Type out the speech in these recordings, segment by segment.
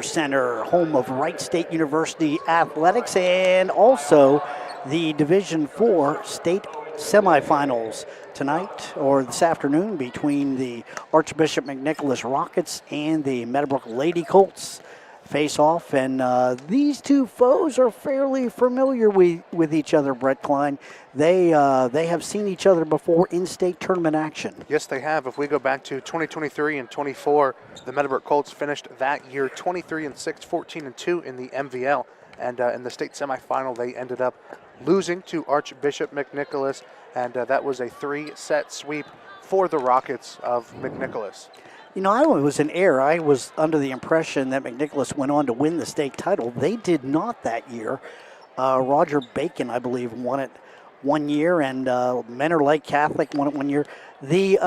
Center, home of Wright State University Athletics, and also the Division IV state semifinals tonight or this afternoon between the Archbishop McNicholas Rockets and the Meadowbrook Lady Colts face off, and these two foes are fairly familiar with each other, Brett Klein. They have seen each other before in state tournament action. Yes, they have. If we go back to 2023 and 24, the Meadowbrook Colts finished that year 23-6, 14-2 in the MVL, and in the state semifinal they ended up losing to Archbishop McNicholas, and that was a 3-set sweep for the Rockets of McNicholas. You know, I was in error. I was under the impression that McNicholas went on to win the state title. They did not that year. Roger Bacon, I believe, won it one year, and Menor Lake Catholic won it one year. The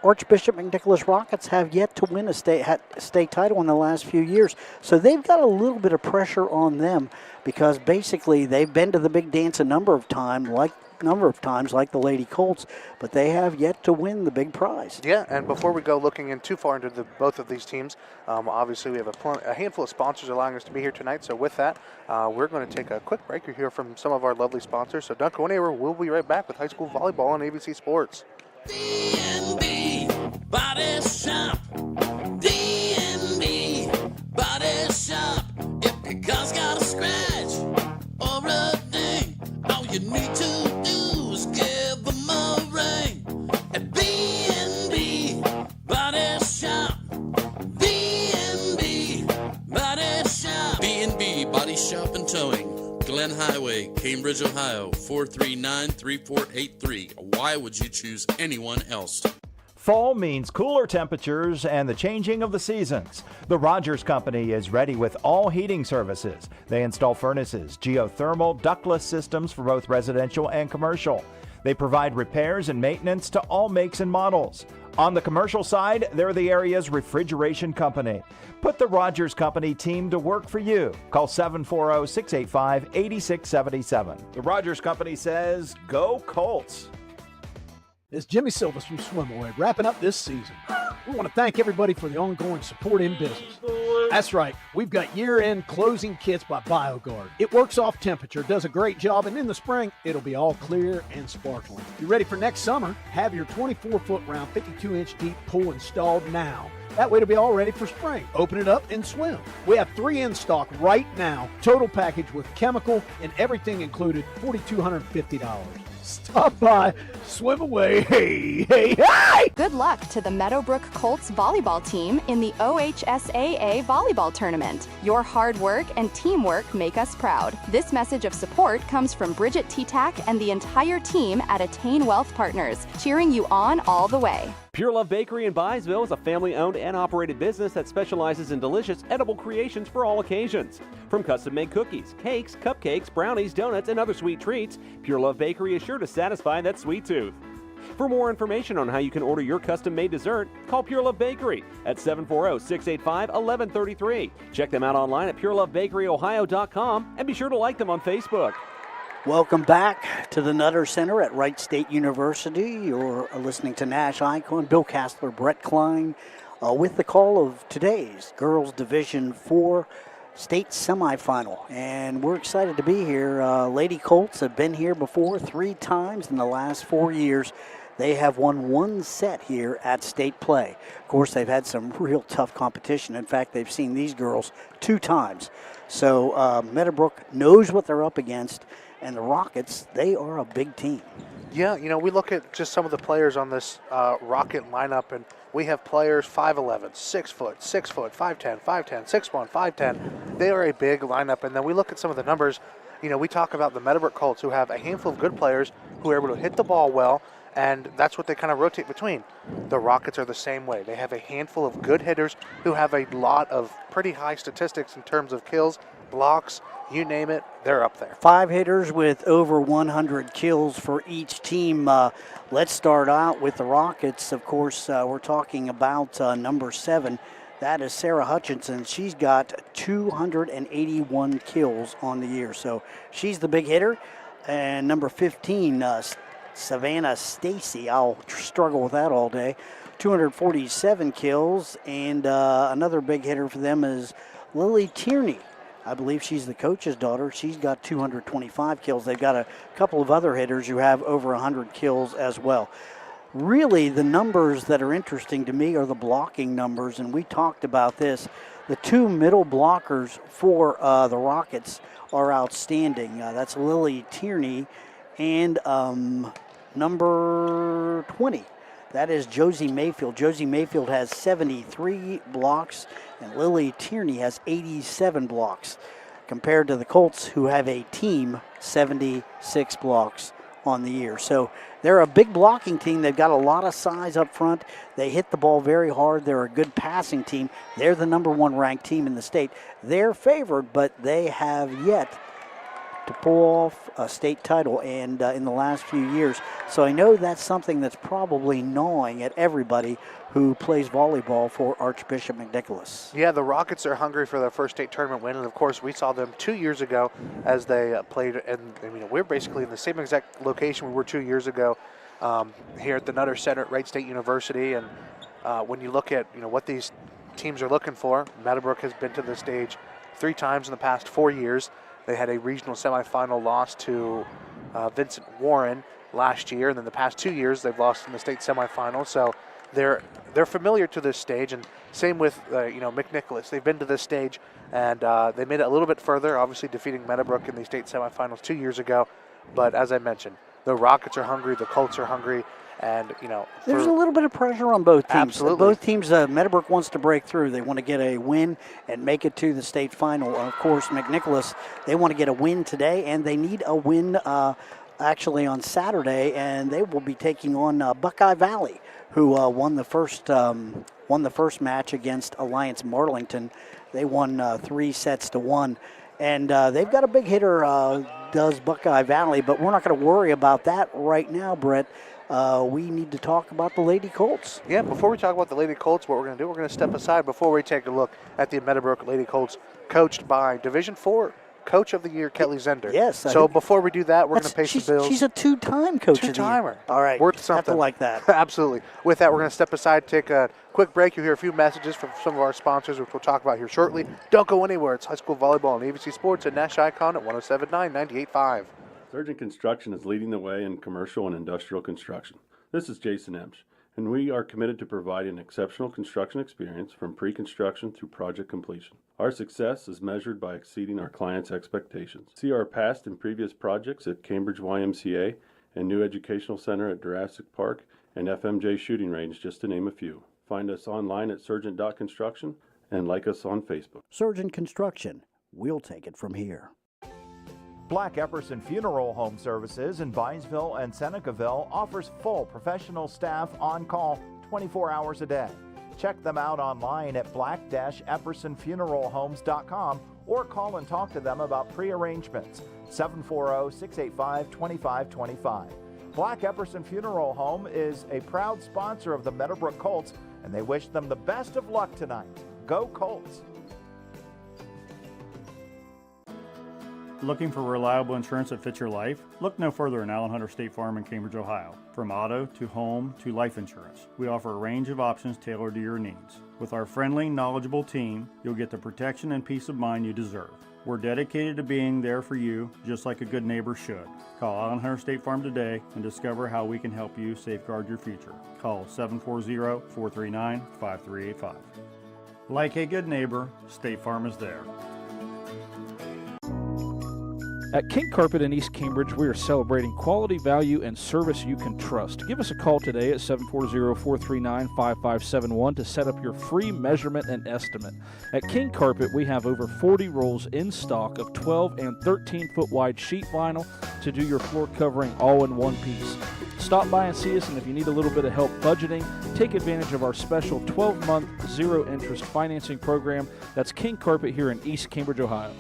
Archbishop McNicholas Rockets have yet to win a state title in the last few years. So they've got a little bit of pressure on them because basically they've been to the big dance a number of times, like the Lady Colts, but they have yet to win the big prize. Yeah, and before we go looking in too far into both of these teams, obviously we have a handful of sponsors allowing us to be here tonight. So with that, we're going to take a quick break here from some of our lovely sponsors. So don't go anywhere. We'll be right back with high school volleyball on AVC Sports. D&B Body Shop. D&B Body Shop. If your car's got a scratch or a ding, all you need to do is give them a ring at B&B Body Shop. B&B Body Shop. B&B Body Shop and Towing. Glen Highway, Cambridge, Ohio, 439-3483. Why would you choose anyone else? Fall means cooler temperatures and the changing of the seasons. The Rogers Company is ready with all heating services. They install furnaces, geothermal, ductless systems for both residential and commercial. They provide repairs and maintenance to all makes and models. On the commercial side, they're the area's refrigeration company. Put the Rogers Company team to work for you. Call 740-685-8677. The Rogers Company says, go Colts. It's Jimmy Silvas from Swimaway, wrapping up this season. We want to thank everybody for the ongoing support in business. That's right, we've got year-end closing kits by BioGuard. It works off temperature, does a great job, and in the spring, it'll be all clear and sparkling. If you're ready for next summer, have your 24-foot round, 52-inch deep pool installed now. That way it'll be all ready for spring. Open it up and swim. We have 3 in stock right now. Total package with chemical and everything included, $4,250. Stop by, swim away, hey, hey, hey! Good luck to the Meadowbrook Colts volleyball team in the OHSAA volleyball tournament. Your hard work and teamwork make us proud. This message of support comes from Bridget T-Tac and the entire team at Attain Wealth Partners, cheering you on all the way. Pure Love Bakery in Byesville is a family-owned and operated business that specializes in delicious, edible creations for all occasions. From custom-made cookies, cakes, cupcakes, brownies, donuts, and other sweet treats, Pure Love Bakery is sure to satisfy that sweet tooth. For more information on how you can order your custom-made dessert, call Pure Love Bakery at 740-685-1133. Check them out online at purelovebakeryohio.com and be sure to like them on Facebook. Welcome back to the Nutter Center at Wright State University. You're listening to NASH Icon, Bill Castler, Brett Klein, with the call of today's Girls Division IV State Semifinal. And we're excited to be here. Lady Colts have been here before 3 times in the last 4 years. They have won 1 set here at state play. Of course, they've had some real tough competition. In fact, they've seen these girls 2 times. So Meadowbrook knows what they're up against. And the Rockets, they are a big team. Yeah, you know, we look at just some of the players on this Rocket lineup, and we have players 5'11", 6 foot, 5'10", 6'1", 5'10". They are a big lineup, and then we look at some of the numbers. You know, we talk about the Meadowbrook Colts, who have a handful of good players who are able to hit the ball well, and that's what they kind of rotate between. The Rockets are the same way. They have a handful of good hitters who have a lot of pretty high statistics in terms of kills, blocks, you name it, they're up there. 5 hitters with over 100 kills for each team. Let's start out with the Rockets. Of course, we're talking about number 7. That is Sarah Hutchinson. She's got 281 kills on the year. So she's the big hitter. And number 15, Savannah Stacy. I'll struggle with that all day. 247 kills. And another big hitter for them is Lily Tierney. I believe she's the coach's daughter. She's got 225 kills. They've got a couple of other hitters who have over 100 kills as well. Really, the numbers that are interesting to me are the blocking numbers, and we talked about this. The two middle blockers for the Rockets are outstanding. That's Lily Tierney and number 20. That is Josie Mayfield. Josie Mayfield has 73 blocks, and Lily Tierney has 87 blocks, compared to the Colts, who have a team 76 blocks on the year. So they're a big blocking team. They've got a lot of size up front. They hit the ball very hard. They're a good passing team. They're the number 1 ranked team in the state. They're favored, but they have yet to pull off a state title and in the last few years. So I know that's something that's probably gnawing at everybody who plays volleyball for Archbishop McNicholas. Yeah, the Rockets are hungry for their first state tournament win, and of course we saw them 2 years ago as they played, and we're basically in the same exact location we were 2 years ago here at the Nutter Center at Wright State University. And when you look at what these teams are looking for, Meadowbrook has been to the stage 3 times in the past 4 years. They had a regional semifinal loss to Vincent Warren last year, and then the past 2 years they've lost in the state semifinal. So they're familiar to this stage, and same with McNicholas. They've been to this stage, and they made it a little bit further, obviously defeating Meadowbrook in the state semifinals 2 years ago. But as I mentioned, the Rockets are hungry, the Colts are hungry, and there's a little bit of pressure on both teams. Absolutely. Both teams, Meadowbrook wants to break through. They want to get a win and make it to the state final. Of course, McNicholas, they want to get a win today, and they need a win actually on Saturday, and they will be taking on Buckeye Valley, who won the first match against Alliance Marlington. They won 3-1, and they've got a big hitter, does Buckeye Valley, but we're not going to worry about that right now, Brett. We need to talk about the Lady Colts. Yeah, before we talk about the Lady Colts, what we're going to do, we're going to step aside before we take a look at the Meadowbrook Lady Colts, coached by Division IV Coach of the Year, Kelly Zender. Yes. So before we do that, we're going to pay some bills. She's a 2-time coach of the year. Two-timer. All right. Worth something. Have to like that. Absolutely. With that, we're going to step aside, take a quick break. You'll hear a few messages from some of our sponsors, which we'll talk about here shortly. Don't go anywhere. It's high school volleyball on AVC Sports at NASH Icon at 107.9, 98.5. Surgent Construction is leading the way in commercial and industrial construction. This is Jason Emsch, and we are committed to providing an exceptional construction experience from pre-construction through project completion. Our success is measured by exceeding our clients' expectations. See our past and previous projects at Cambridge YMCA and New Educational Center at Jurassic Park and FMJ Shooting Range, just to name a few. Find us online at surgent.construction and like us on Facebook. Surgent Construction. We'll take it from here. Black Epperson Funeral Home Services in Byesville and Senecaville offers full professional staff on call 24 hours a day. Check them out online at black-eppersonfuneralhomes.com or call and talk to them about pre-arrangements. 740-685-2525. Black Epperson Funeral Home is a proud sponsor of the Meadowbrook Colts, and they wish them the best of luck tonight. Go Colts! Looking for reliable insurance that fits your life? Look no further than Allen Hunter State Farm in Cambridge, Ohio. From auto to home to life insurance, we offer a range of options tailored to your needs. With our friendly, knowledgeable team, you'll get the protection and peace of mind you deserve. We're dedicated to being there for you, just like a good neighbor should. Call Allen Hunter State Farm today and discover how we can help you safeguard your future. Call 740-439-5385. Like a good neighbor, State Farm is there. At King Carpet in East Cambridge, we are celebrating quality, value, and service you can trust. Give us a call today at 740-439-5571 to set up your free measurement and estimate. At King Carpet, we have over 40 rolls in stock of 12 and 13-foot wide sheet vinyl to do your floor covering all in one piece. Stop by and see us, and if you need a little bit of help budgeting, take advantage of our special 12-month zero-interest financing program. That's King Carpet here in East Cambridge, Ohio.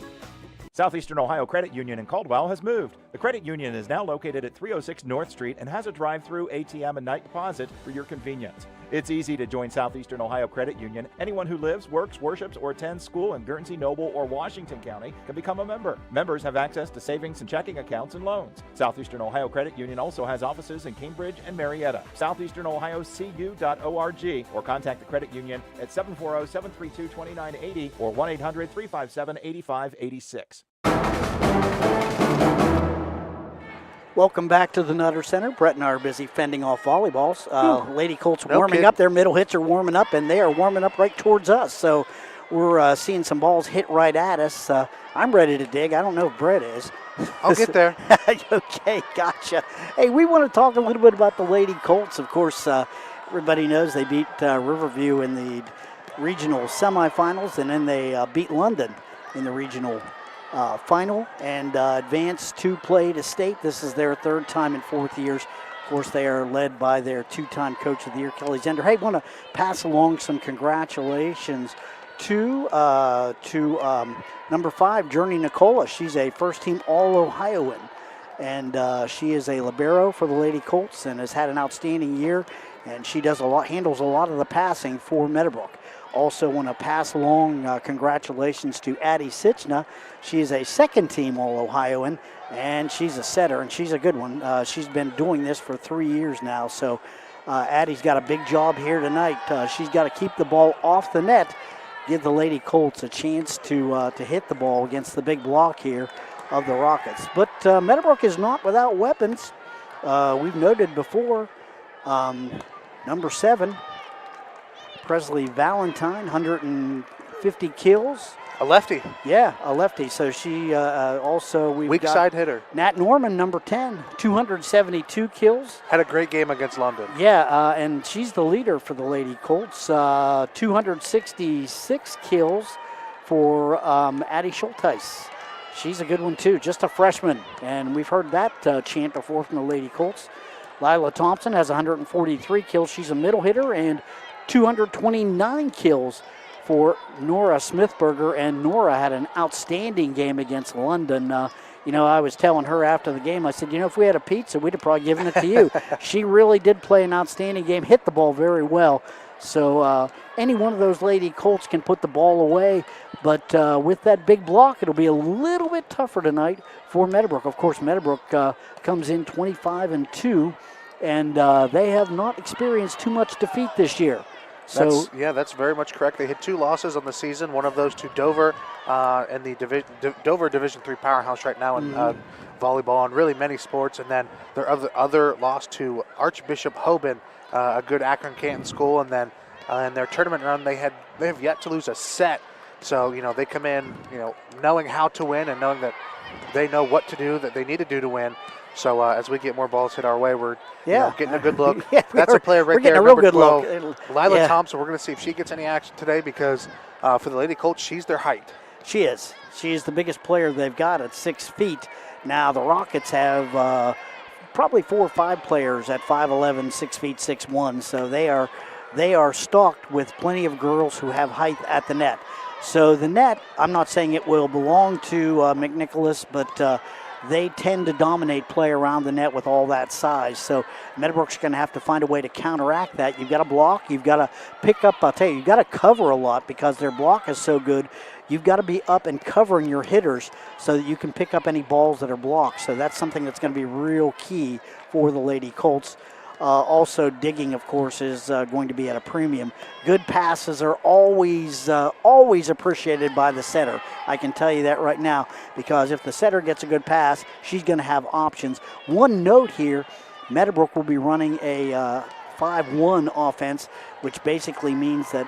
Southeastern Ohio Credit Union in Caldwell has moved. The credit union is now located at 306 North Street and has a drive-through ATM and night deposit for your convenience. It's easy to join Southeastern Ohio Credit Union. Anyone who lives, works, worships, or attends school in Guernsey, Noble, or Washington County can become a member. Members have access to savings and checking accounts and loans. Southeastern Ohio Credit Union also has offices in Cambridge and Marietta. SoutheasternOhioCU.org or contact the credit union at 740-732-2980 or 1-800-357-8586. Welcome back to the Nutter Center. Brett and I are busy fending off volleyballs. Lady Colts warming up. Their middle hits are warming up, and they are warming up right towards us. So we're seeing some balls hit right at us. I'm ready to dig. I don't know if Brett is. I'll get there. Okay, gotcha. Hey, we want to talk a little bit about the Lady Colts. Of course, everybody knows they beat Riverview in the regional semifinals, and then they beat London in the regional final and advanced to play to state. This is their third time in 4 years. Of course, they are led by their 2-time Coach of the Year, Kelly Zender. Hey, want to pass along some congratulations to number 5, Journey Nicola. She's a first-team All-Ohioan, and she is a libero for the Lady Colts and has had an outstanding year, and she does handles a lot of the passing for Meadowbrook. Also want to pass along congratulations to Addie Sitchna. She is a second-team All-Ohioan, and she's a setter, and she's a good one. She's been doing this for 3 years now, so Addie's got a big job here tonight. She's got to keep the ball off the net, give the Lady Colts a chance to hit the ball against the big block here of the Rockets. But Meadowbrook is not without weapons. We've noted before, number 7, Presley Valentine, 150 kills. A lefty. Yeah, a lefty. So she also, we've Weak got side hitter. Nat Norman, number 10, 272 kills. Had a great game against London. Yeah, and she's the leader for the Lady Colts. 266 kills for Addie Schulteis. She's a good one, too. Just a freshman, and we've heard that chant before from the Lady Colts. Lila Thompson has 143 kills. She's a middle hitter, and 229 kills for Nora Smithberger, and Nora had an outstanding game against London. I was telling her after the game, I said, if we had a pizza, we'd have probably given it to you. She really did play an outstanding game, hit the ball very well. So any one of those Lady Colts can put the ball away, but with that big block, it'll be a little bit tougher tonight for Meadowbrook. Of course, Meadowbrook comes in 25-2, and they have not experienced too much defeat this year. So that's very much correct. They had 2 losses on the season. One of those to Dover, and the Dover Division III powerhouse right now in volleyball and really many sports. And then their other loss to Archbishop Hoban, a good Akron-Canton school. And then in their tournament run, they have yet to lose a set. So they come in knowing how to win and knowing that they know what to do, that they need to do to win. So as we get more balls hit our way, we're getting a good look. That's a player right there. We're getting a real good 12, look. Lila Thompson, we're going to see if she gets any action today because for the Lady Colts, she's their height. She is. She is the biggest player they've got at 6 feet. Now the Rockets have probably 4 or 5 players at 5'11", 6 feet, 6'1". So they are stocked with plenty of girls who have height at the net. So the net, I'm not saying it will belong to McNicholas, but they tend to dominate play around the net with all that size. So Meadowbrook's going to have to find a way to counteract that. You've got to block. You've got to pick up. I'll tell you, you've got to cover a lot because their block is so good. You've got to be up and covering your hitters so that you can pick up any balls that are blocked. So that's something that's going to be real key for the Lady Colts. Also, digging, of course, is going to be at a premium. Good passes are always appreciated by the setter. I can tell you that right now, because if the setter gets a good pass, she's going to have options. One note here, Meadowbrook will be running a 5-1 offense, which basically means that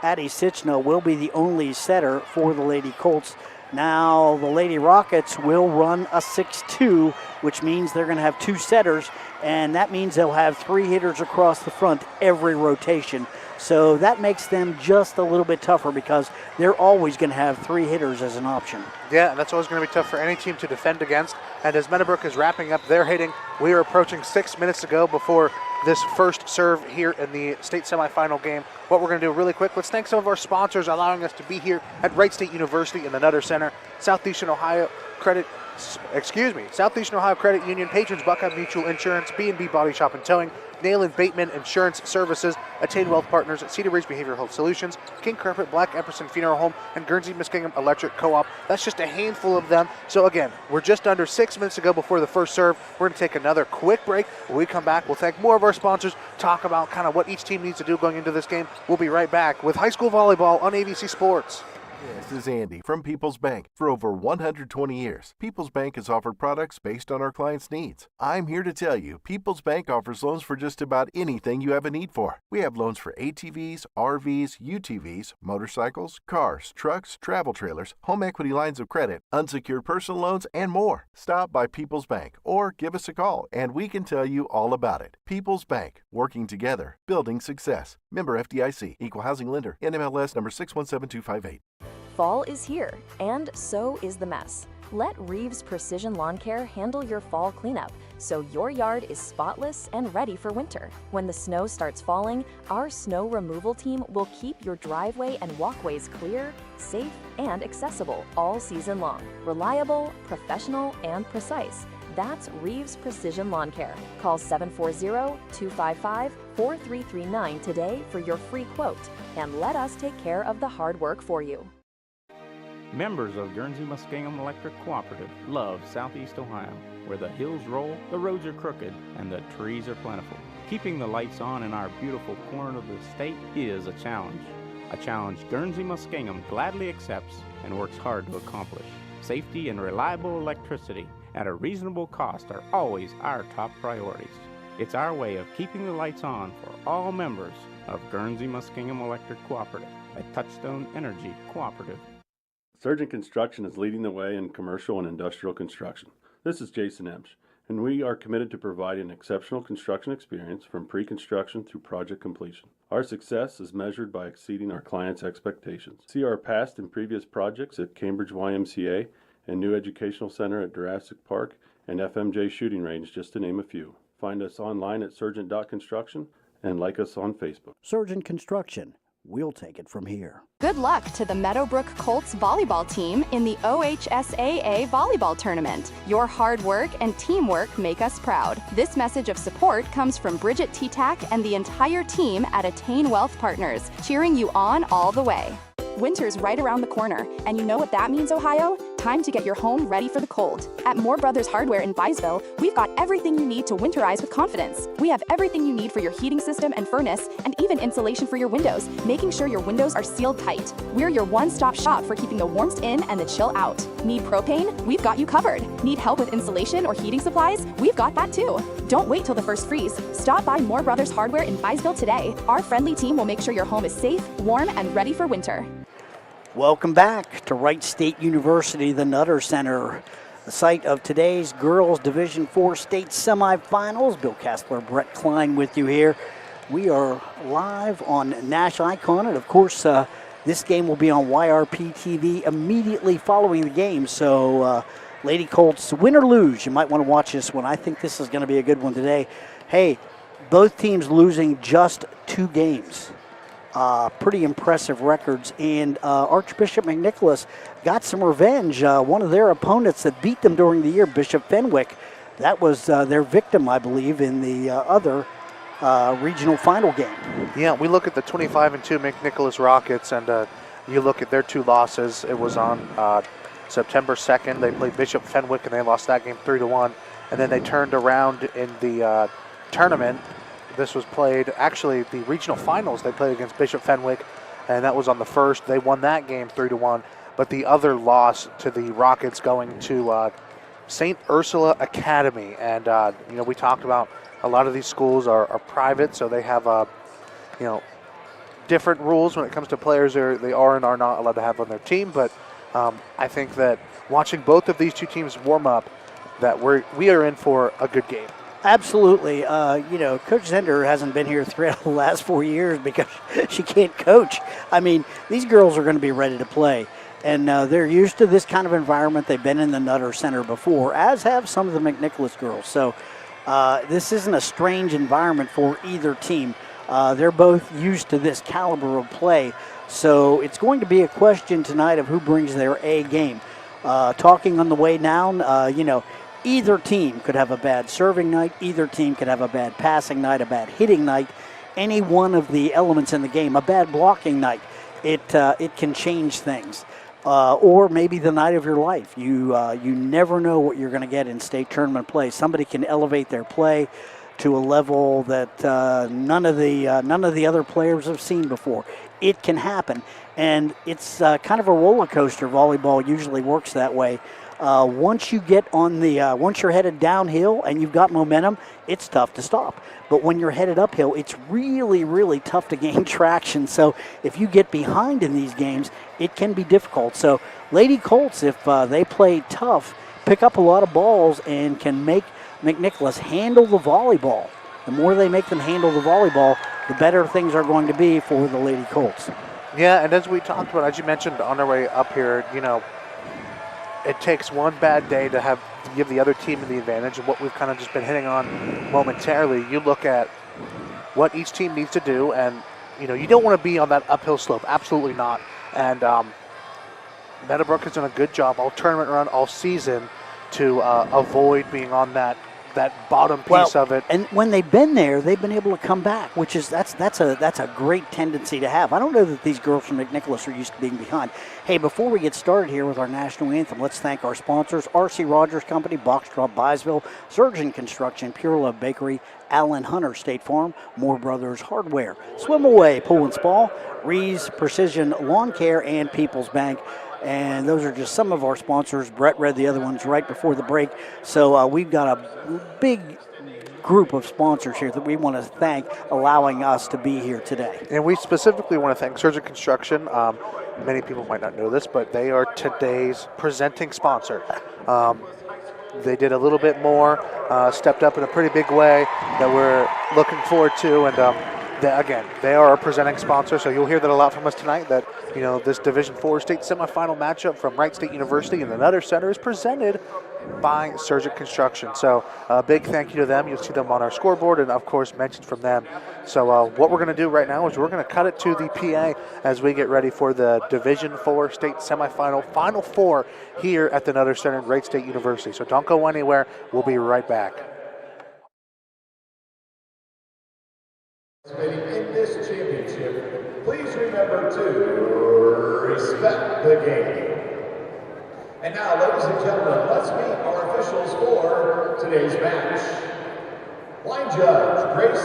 Addie Sitchna will be the only setter for the Lady Colts. Now the Lady Rockets will run a 6-2, which means they're going to have 2 setters, and that means they'll have 3 hitters across the front every rotation. So that makes them just a little bit tougher because they're always going to have 3 hitters as an option. Yeah, and that's always going to be tough for any team to defend against. And as Meadowbrook is wrapping up their hitting, we are approaching 6 minutes to go before this first serve here in the state semifinal game. What we're going to do really quick, let's thank some of our sponsors allowing us to be here at Wright State University in the Nutter Center. Southeastern Ohio Credit Union, Patrons Buckeye Mutual Insurance, B&B Body Shop and Towing, Nail and Bateman Insurance Services, Attain Wealth Partners, Cedar Ridge Behavioral Health Solutions, King Carpet, Black Epperson Funeral Home, and Guernsey Muskingum Electric Co-op. That's just a handful of them. So again, we're just under 6 minutes to go before the first serve. We're going to take another quick break. When we come back, we'll thank more of our sponsors, talk about kind of what each team needs to do going into this game. We'll be right back with high school volleyball on AVC Sports. This is Andy from People's Bank. For over 120 years, People's Bank has offered products based on our clients' needs. I'm here to tell you, People's Bank offers loans for just about anything you have a need for. We have loans for ATVs, RVs, UTVs, motorcycles, cars, trucks, travel trailers, home equity lines of credit, unsecured personal loans, and more. Stop by People's Bank or give us a call, and we can tell you all about it. People's Bank, working together, building success. Member FDIC, Equal Housing Lender, NMLS number 617258. Fall is here, and so is the mess. Let Reeves Precision Lawn Care handle your fall cleanup so your yard is spotless and ready for winter. When the snow starts falling, our snow removal team will keep your driveway and walkways clear, safe, and accessible all season long. Reliable, professional, and precise. That's Reeves Precision Lawn Care. Call 740-255-4339 today for your free quote, and let us take care of the hard work for you. Members of Guernsey Muskingum Electric Cooperative love Southeast Ohio, where the hills roll, the roads are crooked, and the trees are plentiful. Keeping the lights on in our beautiful corner of the state is a challenge Guernsey Muskingum gladly accepts and works hard to accomplish. Safety and reliable electricity at a reasonable cost are always our top priorities. It's our way of keeping the lights on for all members of Guernsey Muskingum Electric Cooperative, a Touchstone Energy cooperative. Surgent Construction is leading the way in commercial and industrial construction. This is Jason Emsch, and we are committed to providing exceptional construction experience from pre-construction through project completion. Our success is measured by exceeding our clients' expectations. See our past and previous projects at Cambridge YMCA and New Educational Center at Jurassic Park and FMJ Shooting Range, just to name a few. Find us online at surgent.construction and like us on Facebook. Surgent Construction. We'll take it from here. Good luck to the Meadowbrook Colts volleyball team in the OHSAA volleyball tournament. Your hard work and teamwork make us proud. This message of support comes from Bridget T-Tack and the entire team at Attain Wealth Partners, cheering you on all the way. Winter's right around the corner, and you know what that means, Ohio? Time to get your home ready for the cold. At Moore Brothers Hardware in Byesville, we've got everything you need to winterize with confidence. We have everything you need for your heating system and furnace, and even insulation for your windows, making sure your windows are sealed tight. We're your one-stop shop for keeping the warmth in and the chill out. Need propane? We've got you covered. Need help with insulation or heating supplies? We've got that too. Don't wait till the first freeze. Stop by Moore Brothers Hardware in Byesville today. Our friendly team will make sure your home is safe, warm, and ready for winter. Welcome back to Wright State University, the Nutter Center, the site of today's Girls Division IV State Semifinals. Bill Kastler, Brett Klein with you here. We are live on NASH Icon, and of course, this game will be on YRP TV immediately following the game. So, Lady Colts, win or lose, you might want to watch this one. I think this is going to be a good one today. Hey, both teams losing just 2 games. Pretty impressive records, and Archbishop McNicholas got some revenge. One of their opponents that beat them during the year, Bishop Fenwick, that was their victim, I believe, in the other regional final game. Yeah, we look at the 25-2 McNicholas Rockets, and you look at their 2 losses. It was on September 2nd. They played Bishop Fenwick, and they lost that game 3-1. And then they turned around in the tournament. This was played, actually, the regional finals, they played against Bishop Fenwick, and that was on the 1st. They won that game 3-1. But the other loss to the Rockets going to St. Ursula Academy. And, we talked about a lot of these schools are private, so they have, different rules when it comes to players they are and are not allowed to have on their team. But I think that watching both of these 2 teams warm up, that we are in for a good game. Absolutely. Coach Zender hasn't been here throughout the last 4 years because she can't coach. I mean, these girls are going to be ready to play, and they're used to this kind of environment. They've been in the Nutter Center before, as have some of the McNicholas girls. So this isn't a strange environment for either team. They're both used to this caliber of play. So it's going to be a question tonight of who brings their A game. Talking on the way down, either team could have a bad serving night, either team could have a bad passing night, a bad hitting night, any one of the elements in the game, a bad blocking night. It can change things. Or maybe the night of your life. You never know what you're going to get in state tournament play. Somebody can elevate their play to a level that none of the other players have seen before. It can happen, and it's kind of a roller coaster. Volleyball usually works that way. Once you get on once you're headed downhill and you've got momentum, it's tough to stop. But when you're headed uphill, it's really, really tough to gain traction. So if you get behind in these games, it can be difficult. So Lady Colts, if they play tough, pick up a lot of balls and can make McNicholas handle the volleyball. The more they make them handle the volleyball, the better things are going to be for the Lady Colts. Yeah, and as we talked about, as you mentioned on our way up here, it takes one bad day to give the other team the advantage, and what we've kind of just been hitting on momentarily. You look at what each team needs to do, and you don't want to be on that uphill slope. Absolutely not. And Meadowbrook has done a good job all tournament run, all season, to avoid being on that bottom piece of it. And when they've been there, they've been able to come back, which is that's a great tendency to have. I don't know that these girls from McNicholas are used to being behind. Hey, before we get started here with our national anthem, let's thank our sponsors: R.C. Rogers Company, Box Drop Byesville, Surgent Construction, Pure Love Bakery, Allen Hunter State Farm, Moore Brothers Hardware, Swim Away Pool and Spa, Reeves Precision Lawn Care, and People's Bank. And those are just some of our sponsors. Brett read the other ones right before the break. So we've got a big group of sponsors here that we want to thank, allowing us to be here today. And we specifically want to thank Surgent Construction. Many people might not know this, but they are today's presenting sponsor. They did a little bit more, stepped up in a pretty big way that we're looking forward to. And again, they are our presenting sponsor, so you'll hear that a lot from us tonight, that this Division IV state semifinal matchup from Wright State University and the Nutter Center is presented by Surgent Construction. So a big thank you to them. You'll see them on our scoreboard and, of course, mentions from them. So what we're going to do right now is we're going to cut it to the PA as we get ready for the Division IV state semifinal, Final Four here at the Nutter Center at Wright State University. So don't go anywhere. We'll be right back. In this championship, please remember to respect the game. And now, ladies and gentlemen, let's meet our officials for today's match. Line judge, Grace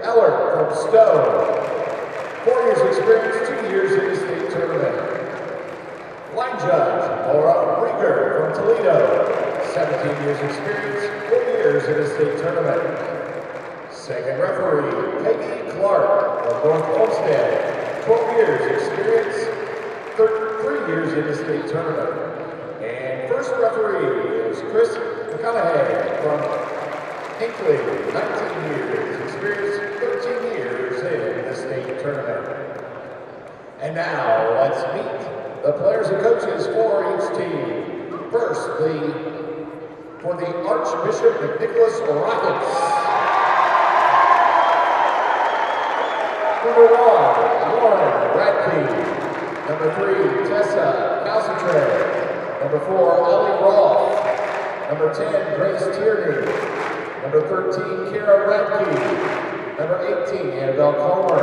Eller from Stowe. 4 years experience, 2 years in the state tournament. Line judge, Laura Rieger from Toledo. 17 years experience, 4 years in the state tournament. Second referee, Peggy Clark of North Olmsted, 12 years experience, 3 years in the state tournament. And first referee is Chris McConaughey from Hinkley, 19 years experience, 13 years in the state tournament. And now let's meet the players and coaches for each team. First, for the Archbishop McNicholas Rockets. Number 1, Lauren Radke. Number 3, Tessa Calcitre. Number 4, Ellie Roth. Number 10, Grace Tierney. Number 13, Kara Radke. Number 18, Annabelle Comer.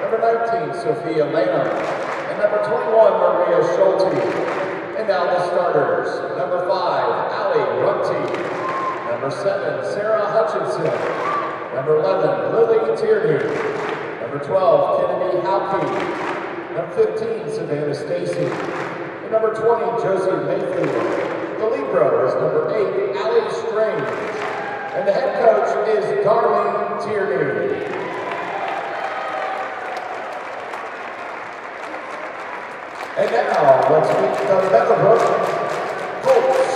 Number 19, Sophia Lanham. And number 21, Maria Schulte. And now the starters. Number 5, Allie Runte. Number 7, Sarah Hutchinson. Number 11, Lily Tierney. Number 12, Kennedy Halke. Number 15, Savannah Stacy. And number 20, Josie Mayfield. The libero is number 8, Allie Strange. And the head coach is Darlene Tierney. And now, let's meet the Meadowbrook Colts.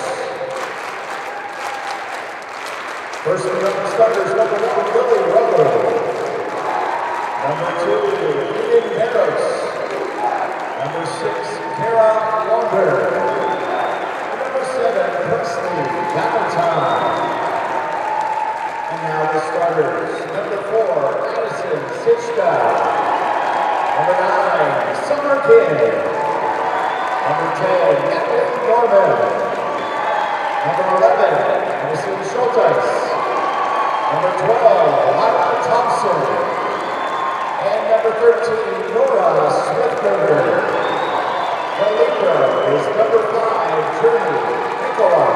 First of the starters, number 1, Lily Rubble. Number 2, Eden Harris. Number 6, Kara Longer. Number 7, Presley Valentine. And now the starters. Number 4, Addison Sitchka. Number 9, Summer. 10, Number 10, Natalie Norman. Number 11, Lily Tierney. Number 12, Kennedy Halke. Number 13, Savannah Stacy. Number 14, Lily Tierney. Number 15, Savannah Stacy. Number 16, Kara Radke. Number 17, Kara Radke. Number 18, Annabelle Comer. Number 19, Sophia Lanham. And number 20, Josie Mayfield. The libero is number 8, Allie Strange. And the head coach is Darlene Tierney. And now, let's meet the Meadowbrook Colts. Number 11, Madison Schulteis. Number 12, Myra Thompson. And number 13, Nora Smithberger. The libero is number 5, Trinity McNicholas.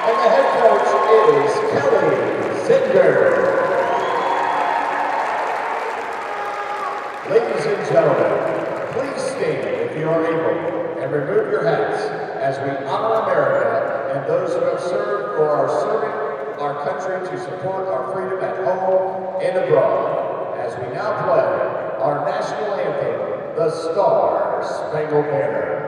And the head coach is Kelly Zinder. Ladies and gentlemen, please stand if you are able and remove your hats as we honor America and those who have served or are serving our country to support our freedom at home and abroad. As we now play our national anthem, the Star Spangled Banner.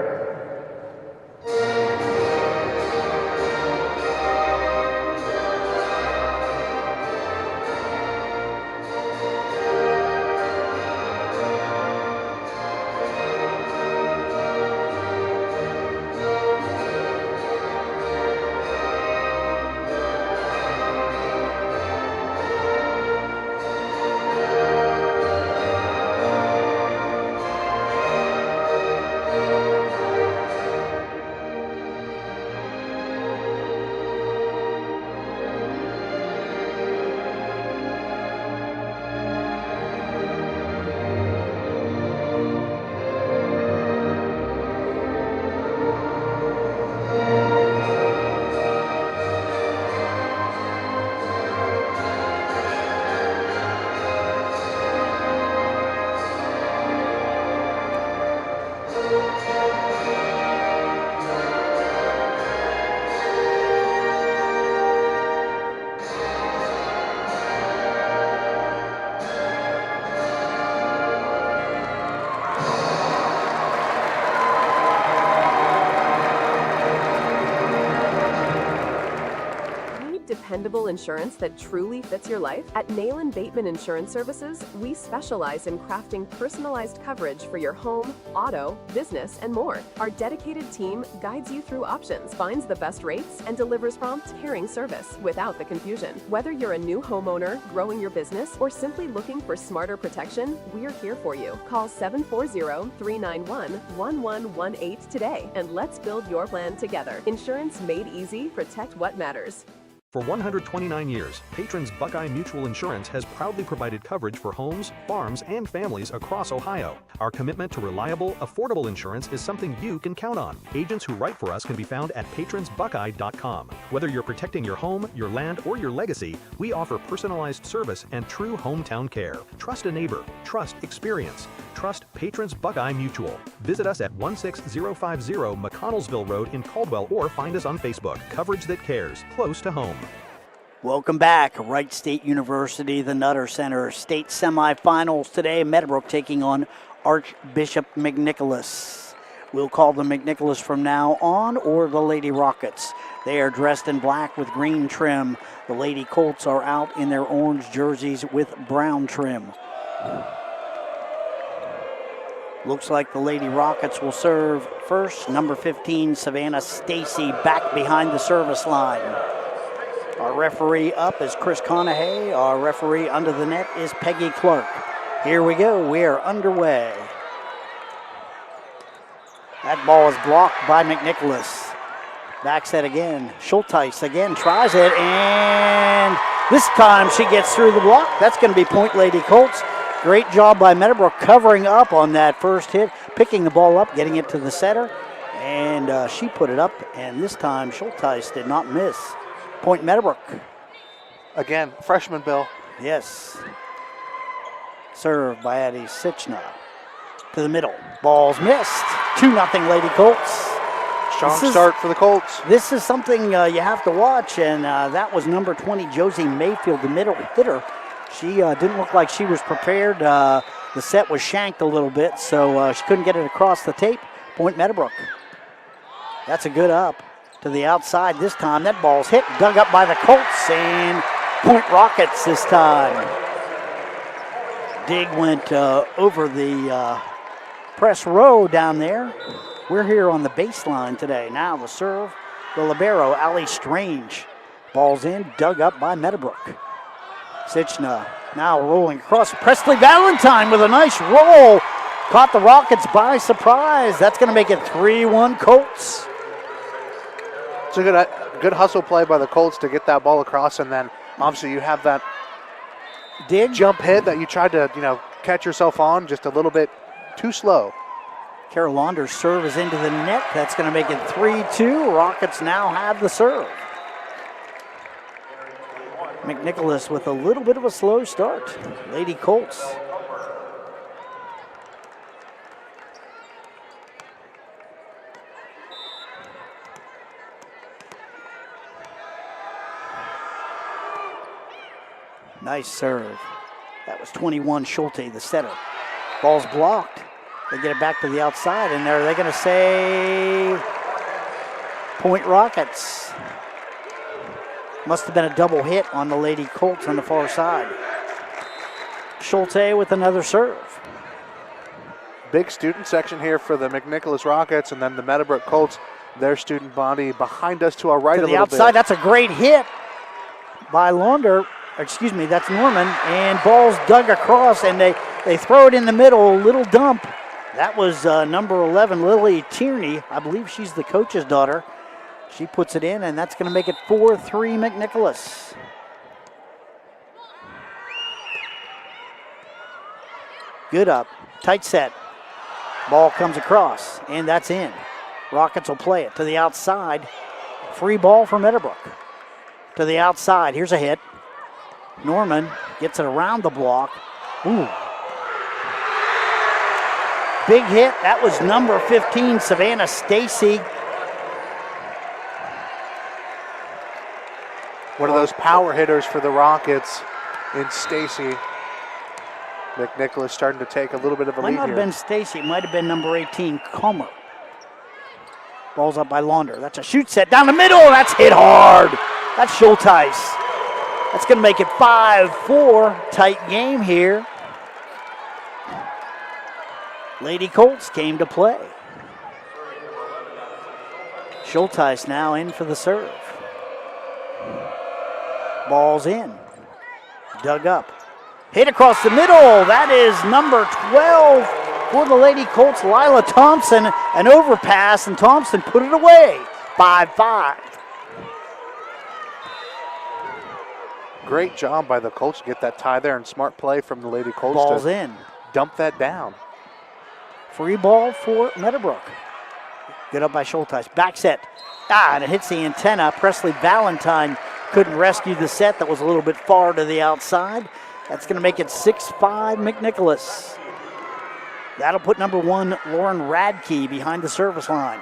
Dependable insurance that truly fits your life? At Nayland Bateman Insurance Services, we specialize in crafting personalized coverage for your home, auto, business, and more. Our dedicated team guides you through options, finds the best rates, and delivers prompt, caring service without the confusion. Whether you're a new homeowner, growing your business, or simply looking for smarter protection, we're here for you. Call 740-391-1118 today, and let's build your plan together. Insurance made easy. Protect what matters. For 129 years, Patrons Buckeye Mutual Insurance has proudly provided coverage for homes, farms, and families across Ohio. Our commitment to reliable, affordable insurance is something you can count on. Agents who write for us can be found at patronsbuckeye.com. Whether you're protecting your home, your land, or your legacy, we offer personalized service and true hometown care. Trust a neighbor. Trust experience. Trust Patrons Buckeye Mutual. Visit us at 16050 McConnellsville Road in Caldwell or find us on Facebook. Coverage that cares. Close to home. Welcome back. Wright State University, the Nutter Center. State semifinals today. Meadowbrook taking on Archbishop McNicholas. We'll call them McNicholas from now on, or the Lady Rockets. They are dressed in black with green trim. The Lady Colts are out in their orange jerseys with brown trim. Looks like the Lady Rockets will serve first. Number 15, Savannah Stacy, back behind the service line. Our referee up is Chris Conahay. Our referee under the net is Peggy Clark. Here we go. We are underway. That ball is blocked by McNicholas. Back set again. Schulteis again tries it, and this time she gets through the block. That's going to be point Lady Colts. Great job by Meadowbrook covering up on that first hit, picking the ball up, getting it to the setter, and she put it up, and this time Schulteis did not miss. Point Meadowbrook. Again, freshman Bill. Yes. Served by Addie Sichna. To the middle. Ball's missed. 2-0 Lady Colts. Strong start for the Colts. This is something you have to watch, and that was number 20, Josie Mayfield, the middle hitter. She didn't look like she was prepared. The set was shanked a little bit, so she couldn't get it across the tape. Point Meadowbrook. That's a good up. To the outside this time. That ball's hit, dug up by the Colts, and Point Rockets this time. Dig went over the press row down there. We're here on the baseline today. Now the serve, the libero, Ali Strange. Ball's in, dug up by Meadowbrook. Sichna now rolling across. Presley Valentine with a nice roll. Caught the Rockets by surprise. That's going to make it 3-1 Colts. It's a good hustle play by the Colts to get that ball across, and then obviously you have that dig jump hit that you tried to, catch yourself on just a little bit too slow. Carol Launder's serve is into the net. That's going to make it 3-2. Rockets now have the serve. McNicholas with a little bit of a slow start. Lady Colts. Nice serve. That was 21 Schulte, the setter. Ball's blocked. They get it back to the outside, and they're going to say point Rockets. Must have been a double hit on the Lady Colts on the far side. Schulte with another serve. Big student section here for the McNicholas Rockets, and then the Meadowbrook Colts, their student body behind us to our right To a the little outside, bit. that's a great hit by Launder. Excuse me, that's Norman, and ball's dug across, and they throw it in the middle, little dump. That was number 11, Lily Tierney. I believe she's the coach's daughter. She puts it in, and that's going to make it 4-3 McNicholas. Good up, tight set. Ball comes across, and that's in. Rockets will play it to the outside. Free ball for Meadowbrook. To the outside, here's a hit. Norman gets it around the block. Ooh. Big hit. That was number 15, Savannah Stacy. One of those power hitters for the Rockets in Stacy. McNicholas starting to take a little bit of a Might lead not here. have been Stacy. It might have been number 18, Comer. Ball's up by Launder. That's a shoot set down the middle. That's hit hard. That's Schulteis. That's going to make it 5-4. Tight game here. Lady Colts came to play. Schulteis now in for the serve. Ball's in. Dug up. Hit across the middle. That is number 12 for the Lady Colts, Lila Thompson. An overpass, and Thompson put it away. 5-5. Great job by the Colts to get that tie there, and smart play from the Lady Colts Ball's to in. dump that down. Free ball for Meadowbrook. Good up by Schulteis. Back set. And it hits the antenna. Presley Valentine couldn't rescue the set. That was a little bit far to the outside. That's going to make it 6-5 McNicholas. That'll put number 1, Lauren Radke, behind the service line.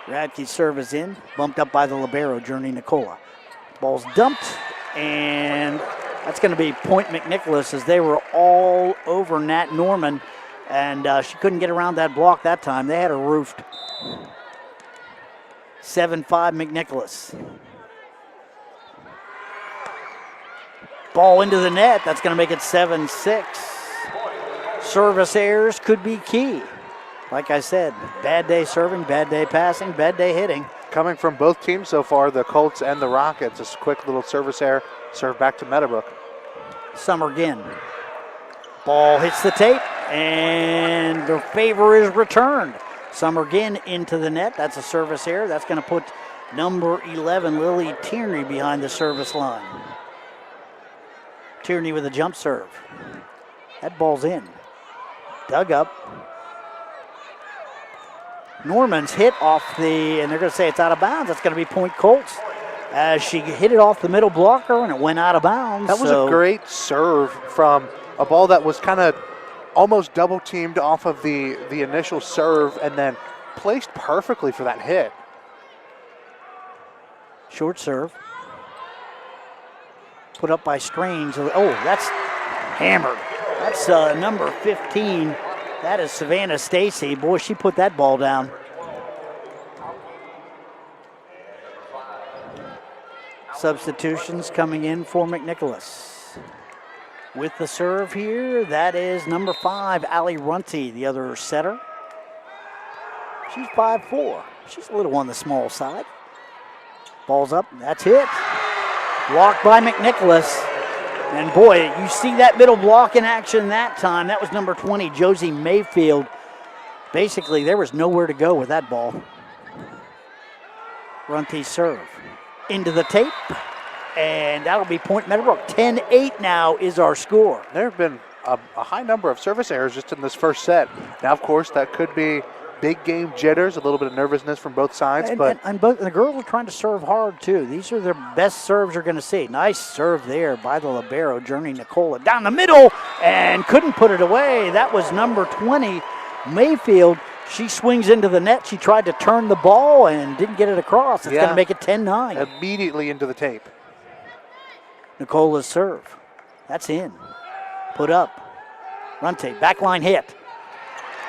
Radke's serve is in, bumped up by the libero, Journey Nicola. Ball's dumped, and that's going to be point McNicholas, as they were all over Nat Norman, and she couldn't get around that block that time. They had her roofed. 7-5 McNicholas. Ball into the net. That's going to make it 7-6. Service errors could be key. Like I said, bad day serving, bad day passing, bad day hitting. Coming from both teams so far, the Colts and the Rockets. Just a quick little service error. Serve back to Meadowbrook. Summer again. Ball hits the tape, and the favor is returned. Summer again into the net. That's a service error. That's going to put number 11, Lily Tierney, behind the service line. Tierney with a jump serve. That ball's in. Dug up. Norman's hit off the, and they're going to say it's out of bounds. That's going to be point Colts, as she hit it off the middle blocker and it went out of bounds. That was a great serve from a ball that was kind of almost double teamed off of the initial serve, and then placed perfectly for that hit. Short serve. Put up by Strange. Oh, that's hammered. That's number 15. That is Savannah Stacy. Boy, she put that ball down. Substitutions coming in for McNicholas. With the serve here, that is number 5, Allie Runty, the other setter. She's 5'4". She's a little on the small side. Ball's up, that's hit. Blocked by McNicholas. And boy, you see that middle block in action that time. That was number 20, Josie Mayfield. Basically, there was nowhere to go with that ball. Runty serve into the tape, and that'll be point Meadowbrook. 10-8 now is our score. There have been a high number of service errors just in this first set. Now, of course, that could be big game jitters, a little bit of nervousness from both sides. And both the girls are trying to serve hard, too. These are their best serves you're going to see. Nice serve there by the libero, Journey Nicola. Down the middle, and couldn't put it away. That was number 20, Mayfield. She swings into the net. She tried to turn the ball and didn't get it across. It's going to make it 10-9. Immediately into the tape. Nicola's serve. That's in. Put up. Runte, backline hit.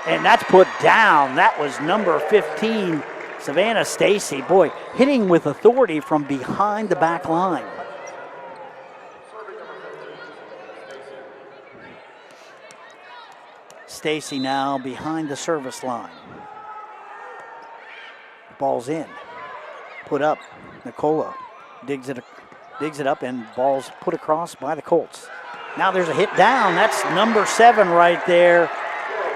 And that's put down. That was number 15, Savannah Stacy. Boy, hitting with authority from behind the back line. Stacy now behind the service line. Ball's in. Put up. Nicola digs it up, and ball's put across by the Colts. Now there's a hit down. That's number 7 right there,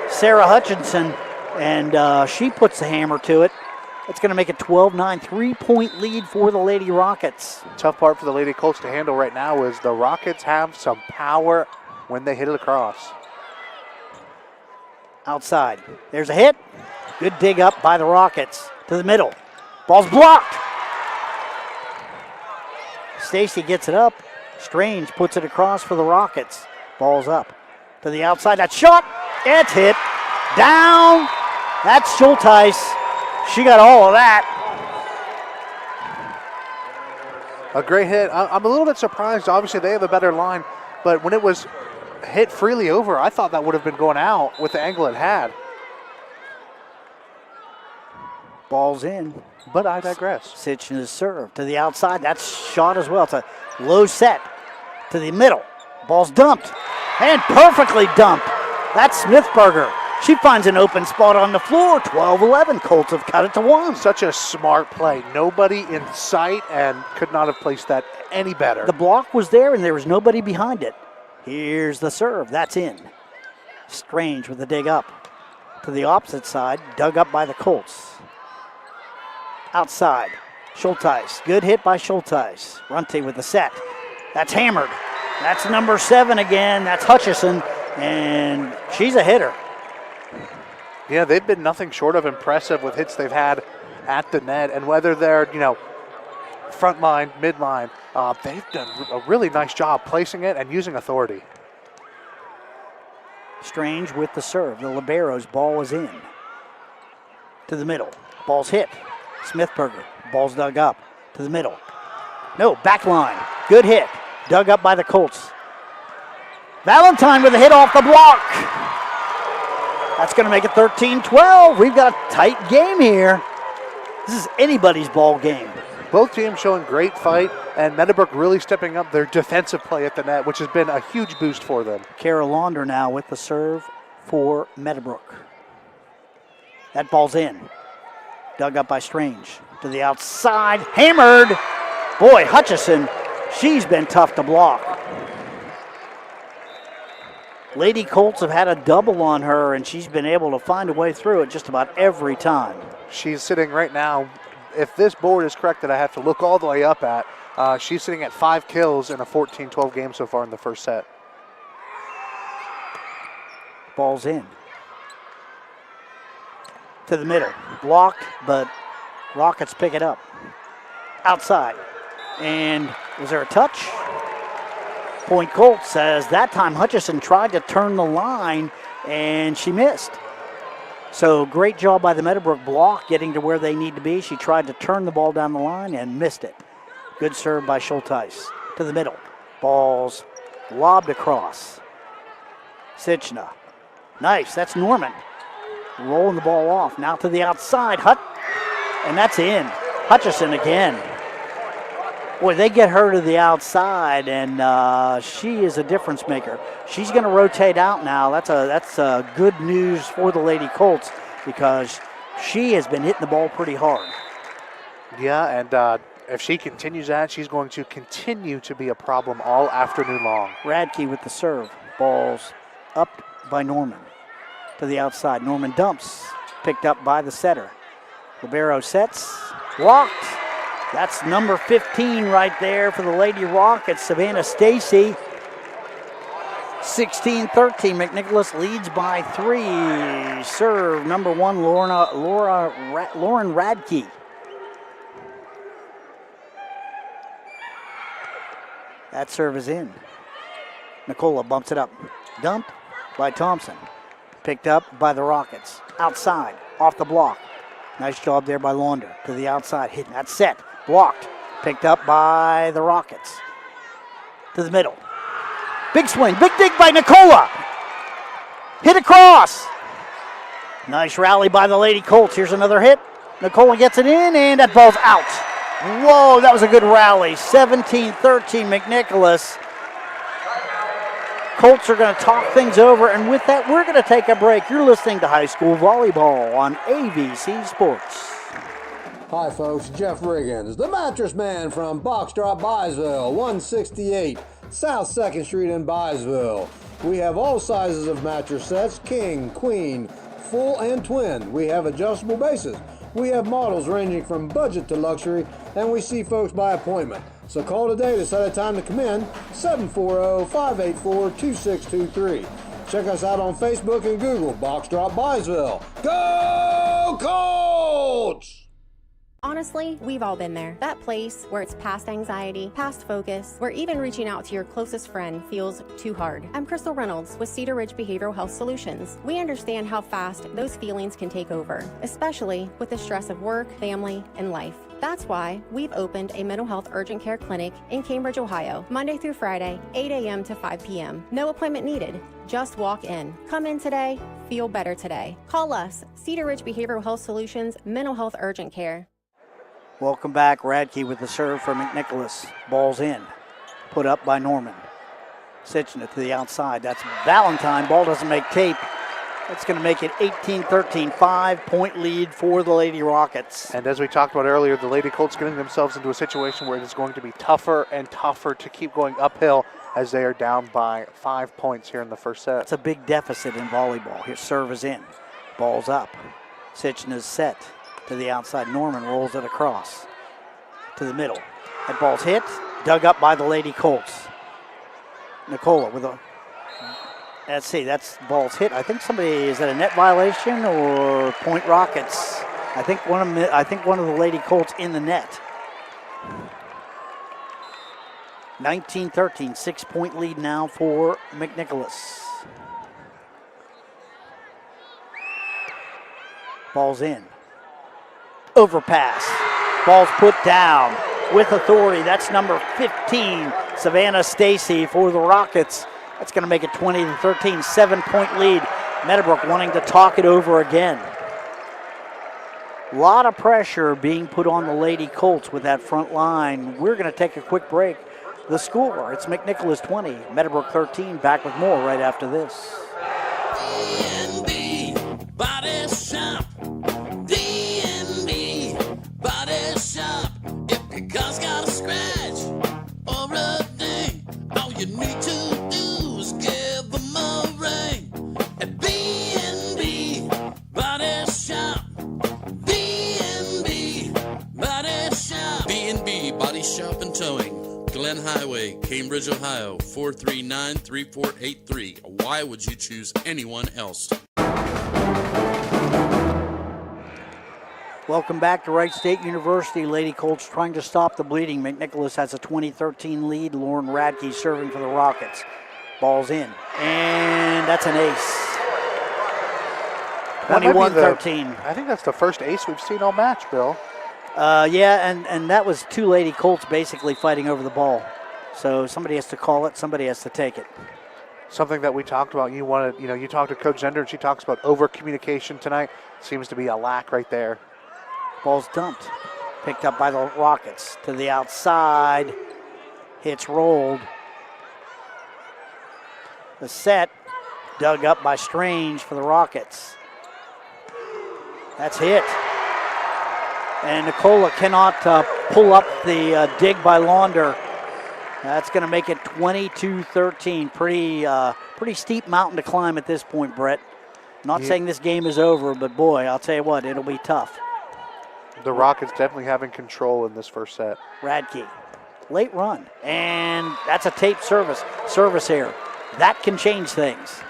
Sarah Hutchinson, and she puts the hammer to it. It's going to make it 12-9, 3-point lead for the Lady Rockets. Tough part for the Lady Colts to handle right now is the Rockets have some power when they hit it across. Outside. There's a hit. Good dig up by the Rockets to the middle. Ball's blocked. Stacy gets it up. Strange puts it across for the Rockets. Ball's up to the outside. That shot. It's hit. Down. That's Schulteis. She got all of that. A great hit. I'm a little bit surprised. Obviously, they have a better line, but when it was hit freely over, I thought that would have been going out with the angle it had. Ball's in. But I digress. Sitch's serve to the outside. That's shot as well. It's a low set to the middle. Ball's dumped. And perfectly dumped. That's Smithberger. She finds an open spot on the floor. 12-11. Colts have cut it to 1. Such a smart play. Nobody in sight, and could not have placed that any better. The block was there, and there was nobody behind it. Here's the serve. That's in. Strange with the dig up to the opposite side. Dug up by the Colts. Outside. Schulteis. Good hit by Schulteis. Runte with the set. That's hammered. That's number 7 again. That's Hutchison, and she's a hitter. Yeah, they've been nothing short of impressive with hits they've had at the net, and whether they're, front line, midline, they've done a really nice job placing it and using authority. Strange with the serve. The libero's ball is in. To the middle. Ball's hit. Smithberger. Ball's dug up. To the middle. No, back line. Good hit. Dug up by the Colts. Valentine with a hit off the block. That's going to make it 13-12. We've got a tight game here. This is anybody's ball game. Both teams showing great fight, and Meadowbrook really stepping up their defensive play at the net, which has been a huge boost for them. Kara Launder now with the serve for Meadowbrook. That ball's in. Dug up by Strange. To the outside. Hammered. Boy, Hutchison, she's been tough to block. Lady Colts have had a double on her, and she's been able to find a way through it just about every time. She's sitting right now, if this board is correct that I have to look all the way up at, she's sitting at 5 kills in a 14-12 game so far in the first set. Ball's in. To the middle. Blocked, but Rockets pick it up. Outside. And was there a touch? Point Colts says that time Hutchison tried to turn the line and she missed. So great job by the Meadowbrook block getting to where they need to be. She tried to turn the ball down the line and missed it. Good serve by Schulteis. To the middle. Ball's lobbed across. Sitchna. Nice, that's Norman. Rolling the ball off. Now to the outside. And that's in. Hutchison again. Boy, they get her to the outside, and she is a difference maker. She's going to rotate out now. That's good news for the Lady Colts because she has been hitting the ball pretty hard. Yeah, and if she continues that, she's going to continue to be a problem all afternoon long. Radke with the serve. Ball's up by Norman. To the outside. Norman dumps. Picked up by the setter. Libero sets. Blocked. That's number 15 right there for the Lady Rockets. Savannah Stacy. 16-13. McNicholas leads by 3. Serve number 1, Lauren Radke. That serve is in. Nicola bumps it up. Dumped by Thompson. Picked up by the Rockets. Outside, off the block. Nice job there by Launder. To the outside, hitting that set. Blocked. Picked up by the Rockets. To the middle. Big swing, big dig by Nicola. Hit across. Nice rally by the Lady Colts. Here's another hit. Nicola gets it in, and that ball's out. Whoa, that was a good rally. 17-13 McNicholas. Colts are going to talk things over, and with that, we're going to take a break. You're listening to High School Volleyball on AVC Sports. Hi, folks. Jeff Riggins, the mattress man from Box Drop Byesville, 168 South 2nd Street in Byesville. We have all sizes of mattress sets, king, queen, full, and twin. We have adjustable bases. We have models ranging from budget to luxury, and we see folks by appointment. So call today to set a time to come in, 740-584-2623. Check us out on Facebook and Google, Box Drop Byesville. Go Colts! Honestly, we've all been there. That place where it's past anxiety, past focus, where even reaching out to your closest friend feels too hard. I'm Crystal Reynolds with Cedar Ridge Behavioral Health Solutions. We understand how fast those feelings can take over, especially with the stress of work, family, and life. That's why we've opened a mental health urgent care clinic in Cambridge, Ohio, Monday through Friday, 8 a.m. to 5 p.m. No appointment needed. Just walk in. Come in today. Feel better today. Call us, Cedar Ridge Behavioral Health Solutions, Mental Health Urgent Care. Welcome back. Radke with the serve for McNicholas. Ball's in. Put up by Norman. Sitching it to the outside. That's Valentine. Ball doesn't make tape. That's going to make it 18-13, 5-point lead for the Lady Rockets. And as we talked about earlier, the Lady Colts getting themselves into a situation where it's going to be tougher and tougher to keep going uphill as they are down by 5 points here in the first set. It's a big deficit in volleyball. His serve is in. Ball's up. Sitchin is set to the outside. Norman rolls it across to the middle. That ball's hit. Dug up by the Lady Colts. Nicola with a... Let's see, that's ball's hit. I think somebody, is that a net violation or point Rockets? I think one of the Lady Colts in the net. 19-13, 6-point lead now for McNicholas. Ball's in. Overpass. Ball's put down with authority. That's number 15, Savannah Stacy for the Rockets. That's going to make it 20-13, 7-point lead. Meadowbrook wanting to talk it over again. A lot of pressure being put on the Lady Colts with that front line. We're going to take a quick break. The score, it's McNicholas 20, Meadowbrook 13. Back with more right after this. D&D Body Shop. D&D Body Shop. If your car's got a scratch or a ding, all you need to do is give them a ring. At B&B Body Shop. B&B Body Shop. B&B Body Shop and Towing. Glen Highway, Cambridge, Ohio, 439-3483. Why would you choose anyone else? Welcome back to Wright State University. Lady Colts trying to stop the bleeding. McNicholas has a 20-13 lead. Lauren Radke serving for the Rockets. Ball's in, and that's an ace. 21-13. I think that's the first ace we've seen all match, Bill. Yeah, and that was two Lady Colts basically fighting over the ball. So somebody has to call it, somebody has to take it. Something that we talked about, you talked to Coach Zender and she talks about over communication tonight. Seems to be a lack right there. Ball's dumped. Picked up by the Rockets to the outside. Hits rolled. The set dug up by Strange for the Rockets. That's hit. And Nicola cannot pull up the dig by Launder. That's going to make it 22-13. Pretty steep mountain to climb at this point, Brett. Not saying this game is over, but boy, I'll tell you what, it'll be tough. The Rockets definitely having control in this first set. Radke, late run, and that's a taped service error. That can change things.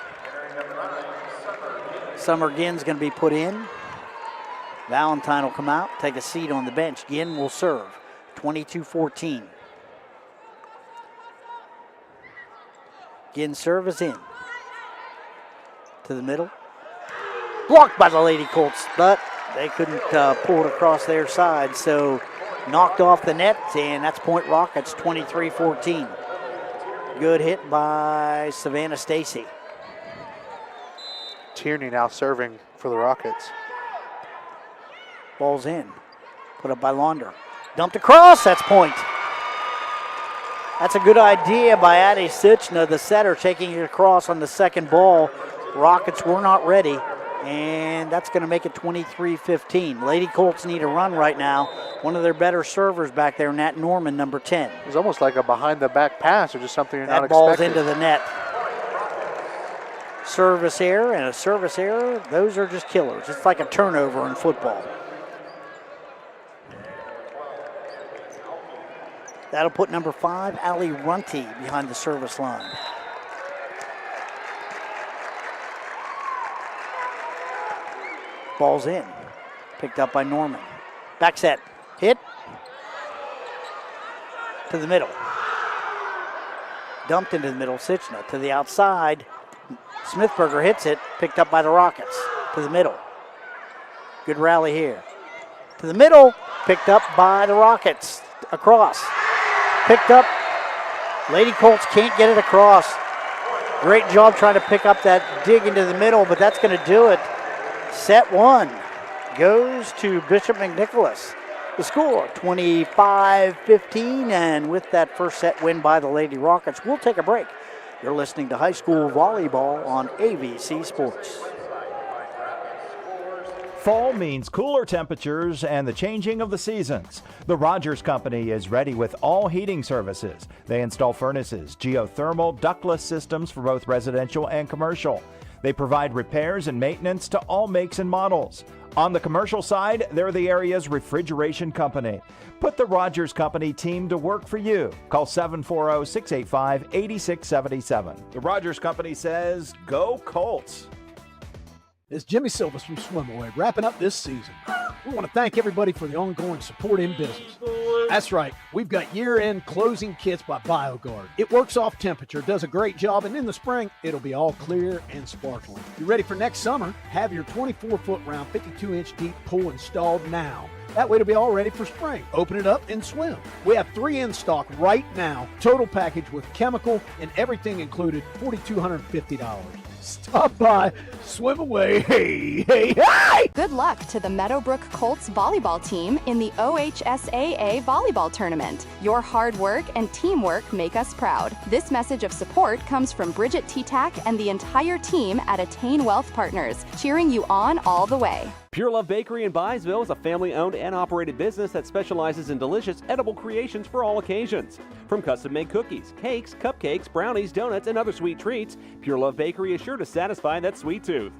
Summer Ginn's going to be put in. Valentine will come out, take a seat on the bench. Ginn will serve, 22-14. Ginn serve is in. To the middle. Blocked by the Lady Colts, but they couldn't pull it across their side, so knocked off the net, and that's Point Rockets, 23-14. Good hit by Savannah Stacy. Tierney now serving for the Rockets. Ball's in. Put up by Launder. Dumped across, that's Point. That's a good idea by Addie Sitchna, the setter, taking it across on the second ball. Rockets were not ready, and that's going to make it 23-15. Lady Colts need a run right now. One of their better servers back there, Nat Norman, number 10. It was almost like a behind-the-back pass or just something you're not expecting. That ball's expecting. into the net. Service error and a service error, those are just killers. It's like a turnover in football. That'll put number 5, Allie Runty, behind the service line. Ball's in. Picked up by Norman. Back set. Hit. To the middle. Dumped into the middle. Sitchna to the outside. Smithberger hits it. Picked up by the Rockets. To the middle. Good rally here. To the middle. Picked up by the Rockets. Across. Picked up. Lady Colts can't get it across. Great job trying to pick up that dig into the middle, but that's going to do it. Set 1 goes to Bishop McNicholas. The score, 25-15, and with that first set win by the Lady Rockets, we'll take a break. You're listening to high school volleyball on AVC Sports. Fall means cooler temperatures and the changing of the seasons. The Rogers Company is ready with all heating services. They install furnaces, geothermal, ductless systems for both residential and commercial. They provide repairs and maintenance to all makes and models. On the commercial side, they're the area's refrigeration company. Put the Rogers Company team to work for you. Call 740-685-8677. The Rogers Company says, go Colts. It's Jimmy Silvers from Swimaway, wrapping up this season. We want to thank everybody for the ongoing support in business. That's right, we've got year-end closing kits by BioGuard. It works off temperature, does a great job, and in the spring, it'll be all clear and sparkling. You ready for next summer? Have your 24-foot round, 52-inch deep pool installed now. That way it'll be all ready for spring. Open it up and swim. We have 3 in stock right now. Total package with chemical and everything included, $4,250. Stop by, swim away, hey, hey, hey! Good luck to the Meadowbrook Colts volleyball team in the OHSAA volleyball tournament. Your hard work and teamwork make us proud. This message of support comes from Bridget T-Tac and the entire team at Attain Wealth Partners, cheering you on all the way. Pure Love Bakery in Byesville is a family-owned and operated business that specializes in delicious, edible creations for all occasions. From custom-made cookies, cakes, cupcakes, brownies, donuts, and other sweet treats, Pure Love Bakery is sure to satisfy that sweet tooth.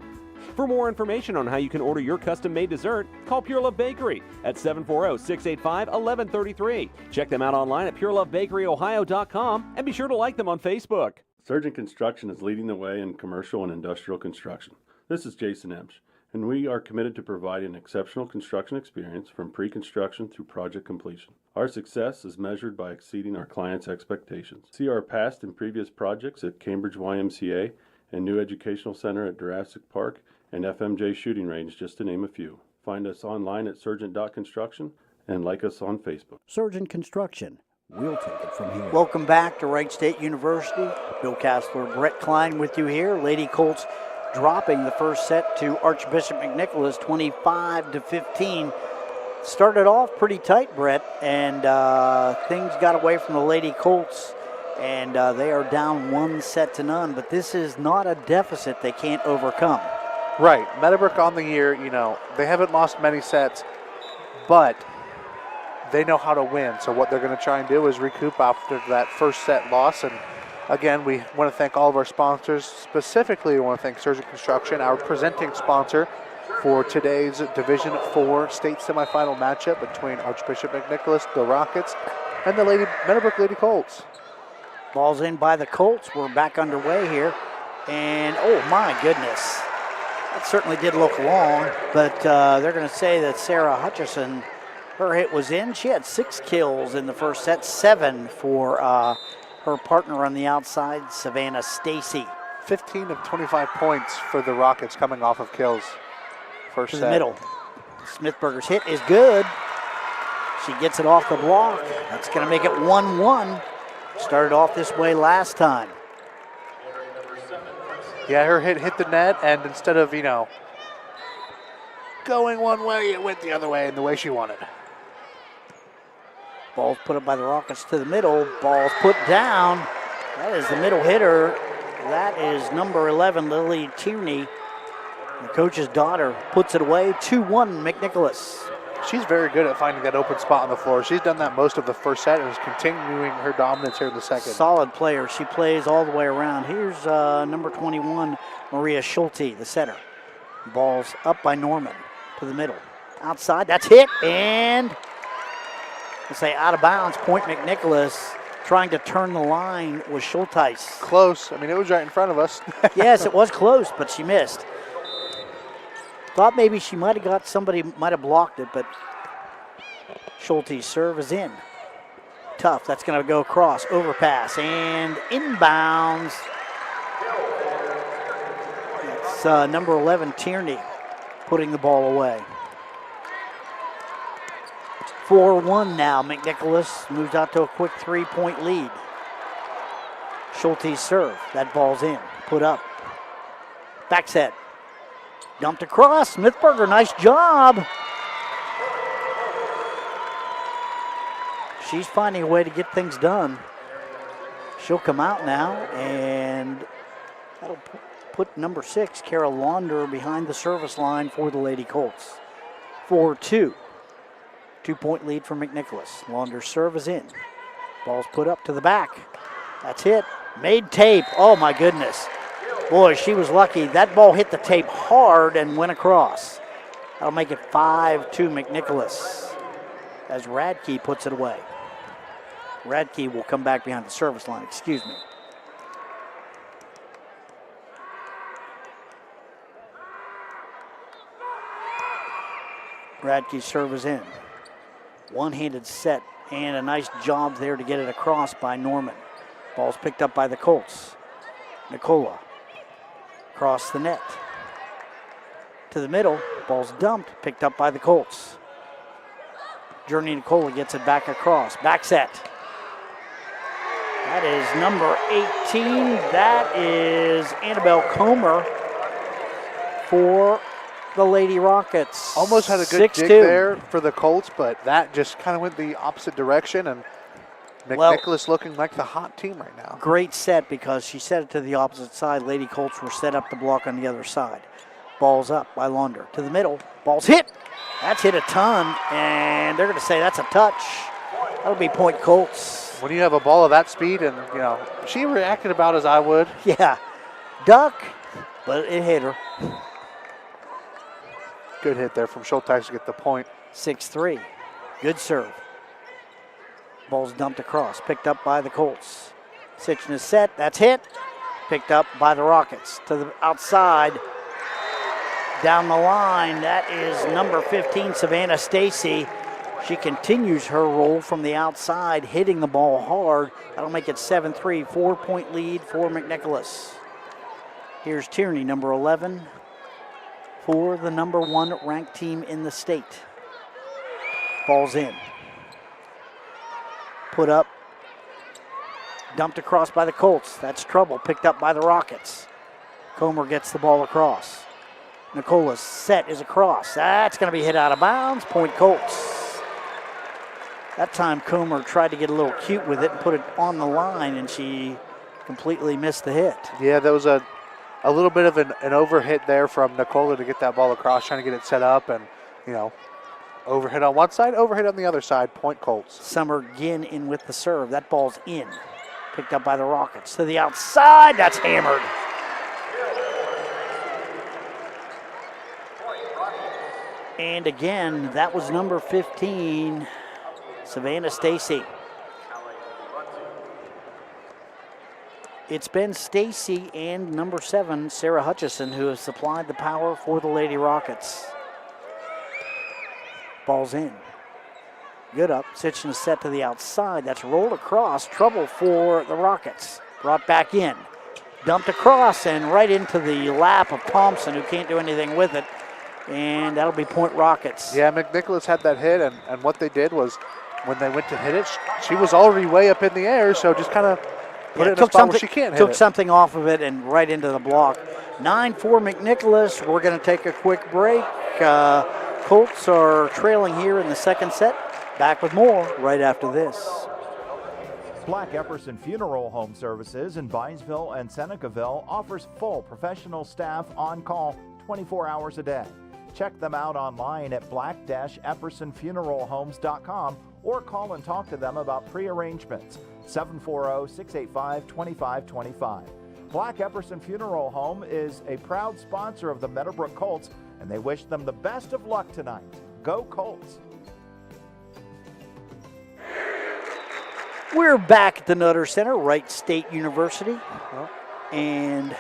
For more information on how you can order your custom-made dessert, call Pure Love Bakery at 740-685-1133. Check them out online at purelovebakeryohio.com and be sure to like them on Facebook. Surgent Construction is leading the way in commercial and industrial construction. This is Jason Emsch, and we are committed to providing exceptional construction experience from pre-construction through project completion. Our success is measured by exceeding our clients' expectations. See our past and previous projects at Cambridge YMCA and New Educational Center at Jurassic Park and FMJ Shooting Range, just to name a few. Find us online at surgent.construction and like us on Facebook. Surgent Construction. We'll take it from here. Welcome back to Wright State University. Bill Castler, Brett Klein with you here. Lady Colts dropping the first set to Archbishop McNicholas, 25-15. Started off pretty tight, Brett, and things got away from the Lady Colts, and they are down 1-0, but this is not a deficit they can't overcome. Right. Meadowbrook on the year, they haven't lost many sets, but they know how to win. So what they're going to try and do is recoup after that first set loss. And again, we want to thank all of our sponsors. Specifically, we want to thank Surgent Construction, our presenting sponsor for today's Division IV state semifinal matchup between Archbishop McNicholas, the Rockets, and the Meadowbrook Lady Colts. Ball's in by the Colts. We're back underway here. And, oh, my goodness. That certainly did look long, but they're going to say that Sarah Hutchison, her hit was in. She had 6 kills in the first set, 7 for her partner on the outside, Savannah Stacy. 15 of 25 points for the Rockets coming off of kills. First To set. the middle. Smithberger's hit is good. She gets it off the block. That's going to make it 1-1. Started off this way last time. Yeah, her hit the net, and instead of, going one way, it went the other way in the way she wanted. Ball's put up by the Rockets to the middle. Ball's put down. That is the middle hitter. That is number 11, Lily Tierney. The coach's daughter puts it away. 2-1, McNicholas. She's very good at finding that open spot on the floor. She's done that most of the first set and is continuing her dominance here in the second. Solid player. She plays all the way around. Here's number 21, Maria Schulte, the setter. Ball's up by Norman to the middle. Outside, that's hit, and we'll say out of bounds. Point McNicholas trying to turn the line was Schulteis. Close. I mean, it was right in front of us. Yes, it was close, but she missed. Thought maybe she might have got somebody, might have blocked it, but Schulte's serve is in. Tough, that's going to go across, overpass, and inbounds. It's number 11, Tierney, putting the ball away. 4-1 now. McNicholas moves out to a quick 3-point lead. Schulte's serve, that ball's in, put up. Back set. Dumped across. Smithberger, nice job. She's finding a way to get things done. She'll come out now, and that'll put number 6, Kara Launder, behind the service line for the Lady Colts. 4-2. 2-point lead for McNicholas. Launder's serve is in. Ball's put up to the back. That's hit. Made tape. Oh, my goodness. Boy, she was lucky. That ball hit the tape hard and went across. That'll make it 5-2 McNicholas as Radke puts it away. Radke will come back behind the service line, excuse me. Radke's serve is in. One-handed set and a nice job there to get it across by Norman. Ball's picked up by the Colts. Nicola across the net. To the middle, ball's dumped, picked up by the Colts. Journey Nicola gets it back across. Back set. That is number 18. That is Annabelle Comer for the Lady Rockets. Almost had a good dig there for the Colts, but that just kind of went the opposite direction, and McNicholas looking like the hot team right now. Great set because she set it to the opposite side. Lady Colts were set up to block on the other side. Ball's up by Launder. To the middle. Ball's hit. That's hit a ton, and they're going to say that's a touch. That'll be point Colts. When you have a ball of that speed, and, she reacted about as I would. Yeah. Duck, but it hit her. Good hit there from Schulteis to get the point. 6-3. Good serve. Ball's dumped across, picked up by the Colts. Sitchin is set, that's hit. Picked up by the Rockets. To the outside, down the line, that is number 15, Savannah Stacy. She continues her roll from the outside, hitting the ball hard. That'll make it 7-3, 4-point lead for McNicholas. Here's Tierney, number 11, for the number 1 ranked team in the state. Ball's in. Put up, dumped across by the Colts. That's trouble, picked up by the Rockets. Comer gets the ball across. Nicola's set is across. That's going to be hit out of bounds. Point Colts. That time Comer tried to get a little cute with it and put it on the line, and she completely missed the hit. Yeah, there was a little bit of an overhit there from Nicola to get that ball across, trying to get it set up, and, Overhit on one side, overhit on the other side, point Colts. Summer Ginn in with the serve. That ball's in. Picked up by the Rockets. To the outside, that's hammered. And again, that was number 15, Savannah Stacy. It's been Stacy and number 7, Sarah Hutchison, who have supplied the power for the Lady Rockets. Ball's in. Good up. Sitchin set to the outside. That's rolled across. Trouble for the Rockets. Brought back in. Dumped across and right into the lap of Thompson, who can't do anything with it. And that'll be point Rockets. Yeah, McNicholas had that hit, and what they did was when they went to hit it, she was already way up in the air, so just kind of put it in a spot where she can't hit Took it. something off of it and right into the block. 9-4 McNicholas. We're going to take a quick break. Colts are trailing here in the second set. Back with more right after this. Black Epperson Funeral Home Services in Byesville and Senecaville offers full professional staff on call 24 hours a day. Check them out online at black-eppersonfuneralhomes.com or call and talk to them about pre-arrangements. 740-685-2525. Black Epperson Funeral Home is a proud sponsor of the Meadowbrook Colts, and they wish them the best of luck tonight. Go Colts! We're back at the Nutter Center, Wright State University. And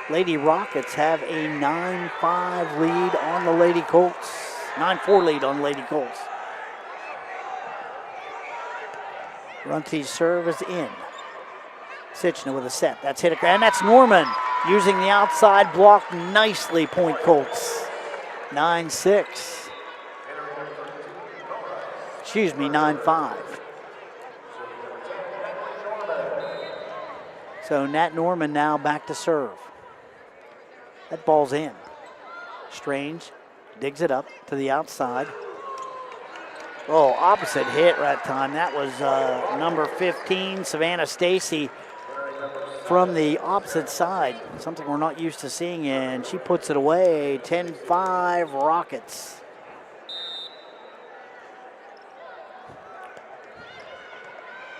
Lady Rockets have a 9-5 lead on the Lady Colts. 9-4 lead on Lady Colts. Runty's serve is in. Sitchner with a set. That's hit, and that's Norman using the outside block nicely. Point Colts. 9-6. Excuse me, 9-5. So Nat Norman now back to serve. That ball's in. Strange digs it up to the outside. Oh, opposite hit right time. That was number 15, Savannah Stacy, from the opposite side. Something we're not used to seeing, and she puts it away. 10-5 Rockets.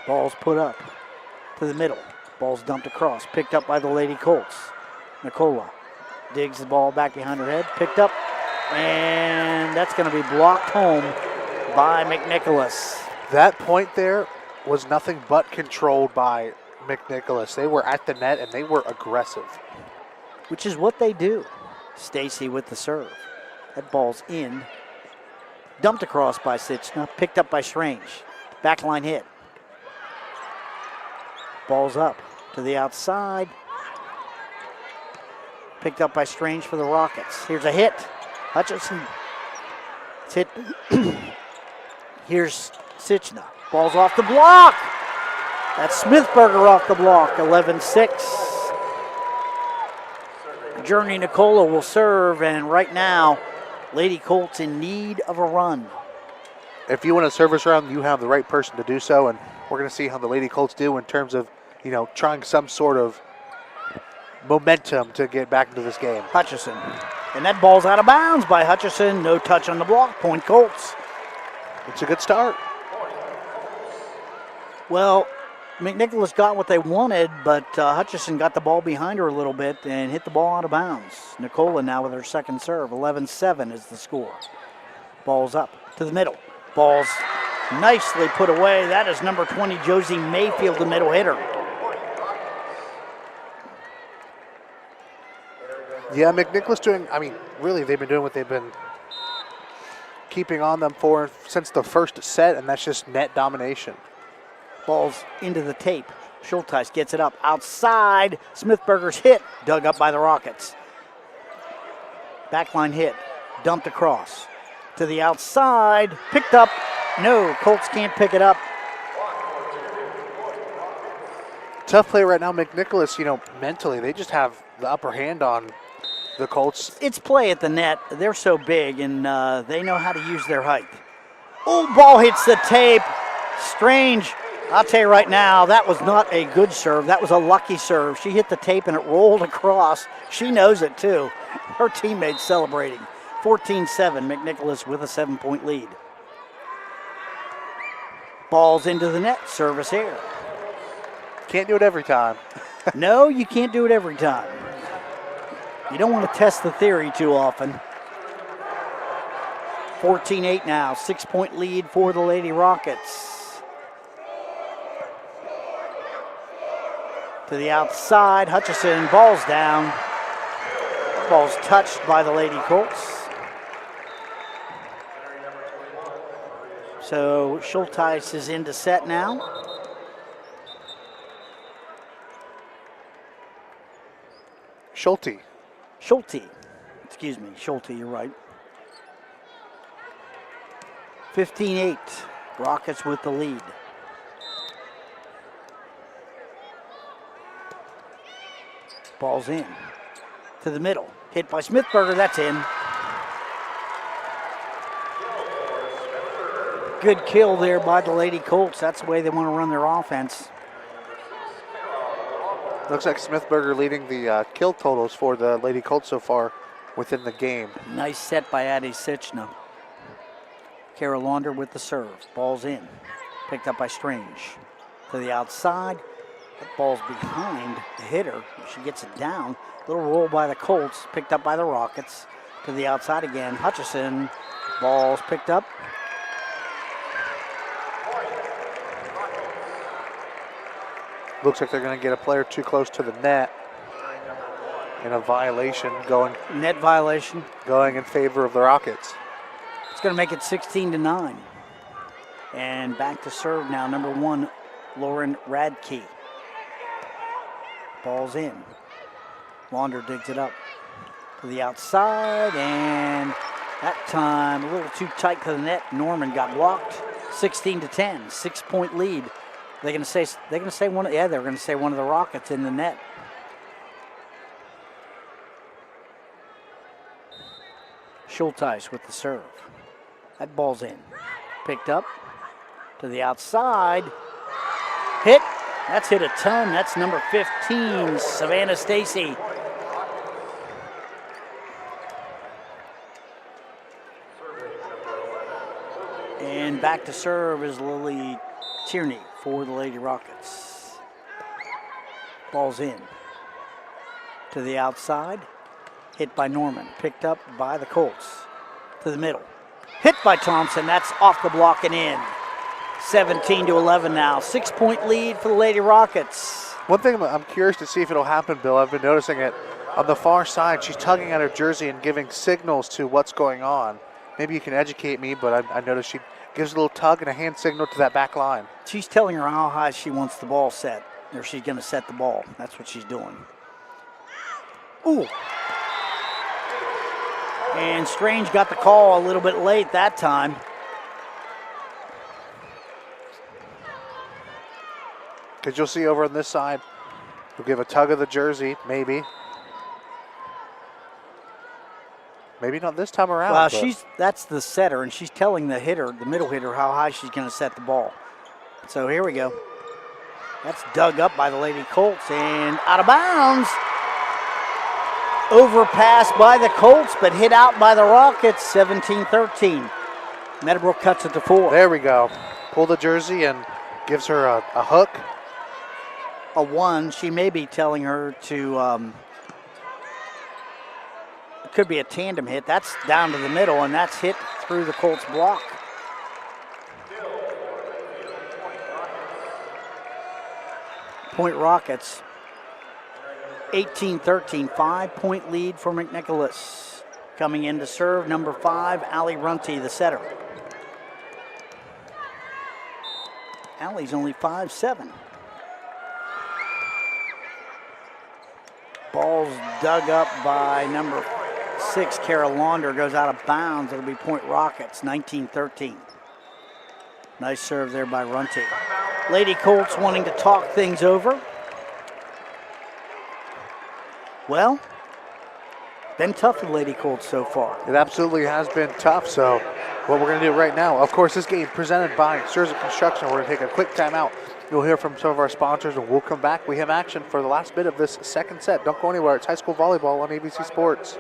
Ball's put up to the middle. Ball's dumped across, picked up by the Lady Colts. McNicholas digs the ball back behind her head, picked up, and that's going to be blocked home by McNicholas. That point there was nothing but controlled by McNicholas. They were at the net and they were aggressive. Which is what they do. Stacy with the serve. That ball's in. Dumped across by Sitchna, picked up by Strange. Backline hit. Ball's up to the outside. Picked up by Strange for the Rockets. Here's a hit. Hutchinson. It's hit. Here's Sitchna. Ball's off the block. That's Smithberger off the block. 11-6. Journey Nicola will serve, and right now, Lady Colts in need of a run. If you want a service round, you have the right person to do so, and we're going to see how the Lady Colts do in terms of, trying some sort of momentum to get back into this game. Hutchison. And that ball's out of bounds by Hutchison. No touch on the block. Point Colts. It's a good start. Well, McNicholas got what they wanted, but Hutchison got the ball behind her a little bit and hit the ball out of bounds. Nicola now with her second serve. 11-7 is the score. Ball's up to the middle. Ball's nicely put away. That is number 20, Josie Mayfield, the middle hitter. Yeah, McNicholas really they've been doing what they've been keeping on them for since the first set, and that's just net domination. Ball's into the tape. Schulteis gets it up outside. Smithberger's hit, dug up by the Rockets. Backline hit, dumped across to the outside, picked up. No, Colts can't pick it up. Tough play right now, McNicholas, mentally, they just have the upper hand on the Colts. It's play at the net. They're so big, and they know how to use their height. Oh, ball hits the tape. Strange. I'll tell you right now, that was not a good serve. That was a lucky serve. She hit the tape, and it rolled across. She knows it, too. Her teammates celebrating. 14-7, McNicholas with a 7-point lead. Ball's into the net, service air. Can't do it every time. No, you can't do it every time. You don't want to test the theory too often. 14-8 now, 6-point lead for the Lady Rockets. To the outside, Hutchison, ball's down. Ball's touched by the Lady Colts. So Schulteis is into set now. Schulte. Excuse me, Schulte, you're right. 15-8, Rockets with the lead. Ball's in to the middle. Hit by Smithberger, that's in. Good kill there by the Lady Colts. That's the way they want to run their offense. Looks like Smithberger leading the kill totals for the Lady Colts so far within the game. Nice set by Addie Sichna. Kara Launder with the serve. Ball's in. Picked up by Strange. To the outside. That ball's behind the hitter. She gets it down. Little roll by the Colts. Picked up by the Rockets. To the outside again. Hutchison. Ball's picked up. Looks like they're going to get a player too close to the net. And a violation going. Net violation. Going in favor of the Rockets. It's going to make it 16-9. And back to serve now, number 1, Lauren Radke. Ball's in. Launder digs it up to the outside, and that time a little too tight to the net. Norman got blocked. 16-10, 6-point lead. They're going to say one. Yeah, they're going to say one of the Rockets in the net. Schulteis with the serve. That ball's in. Picked up to the outside. Hit. That's hit a ton. That's number 15, Savannah Stacy. And back to serve is Lily Tierney for the Lady Rockets. Ball's in. To the outside. Hit by Norman. Picked up by the Colts. To the middle. Hit by Thompson. That's off the block and in. 17-11 now. 6-point lead for the Lady Rockets. One thing I'm curious to see if it'll happen, Bill. I've been noticing it on the far side. She's tugging at her jersey and giving signals to what's going on. Maybe you can educate me, but I noticed she gives a little tug and a hand signal to that back line. She's telling her how high she wants the ball set, or she's going to set the ball. That's what she's doing. Ooh. And Strange got the call a little bit late that time. Because you'll see over on this side, we'll give a tug of the jersey, maybe. Maybe not this time around. Well, that's the setter, and she's telling the hitter, the middle hitter, how high she's going to set the ball. So here we go. That's dug up by the Lady Colts and out of bounds. Overpass by the Colts, but hit out by the Rockets, 17-13. Meadowbrook cuts it to 4. There we go. Pull the jersey and gives her a hook. A 1. She may be telling her to, it could be a tandem hit. That's down to the middle, and that's hit through the Colts block. Point Rockets. 18-13, 5-point lead for McNicholas. Coming in to serve, number 5, Allie Runty, the setter. Allie's only 5'7". Ball's dug up by number 6, Kara Launder, goes out of bounds. It'll be Point Rockets, 19-13. Nice serve there by Runty. Lady Colts wanting to talk things over. Well, been tough for Lady Colts so far. It absolutely has been tough, so what we're going to do right now, of course, this game presented by Surgent Construction. We're going to take a quick timeout. You'll hear from some of our sponsors, and we'll come back. We have action for the last bit of this second set. Don't go anywhere. It's high school volleyball on AVC Sports.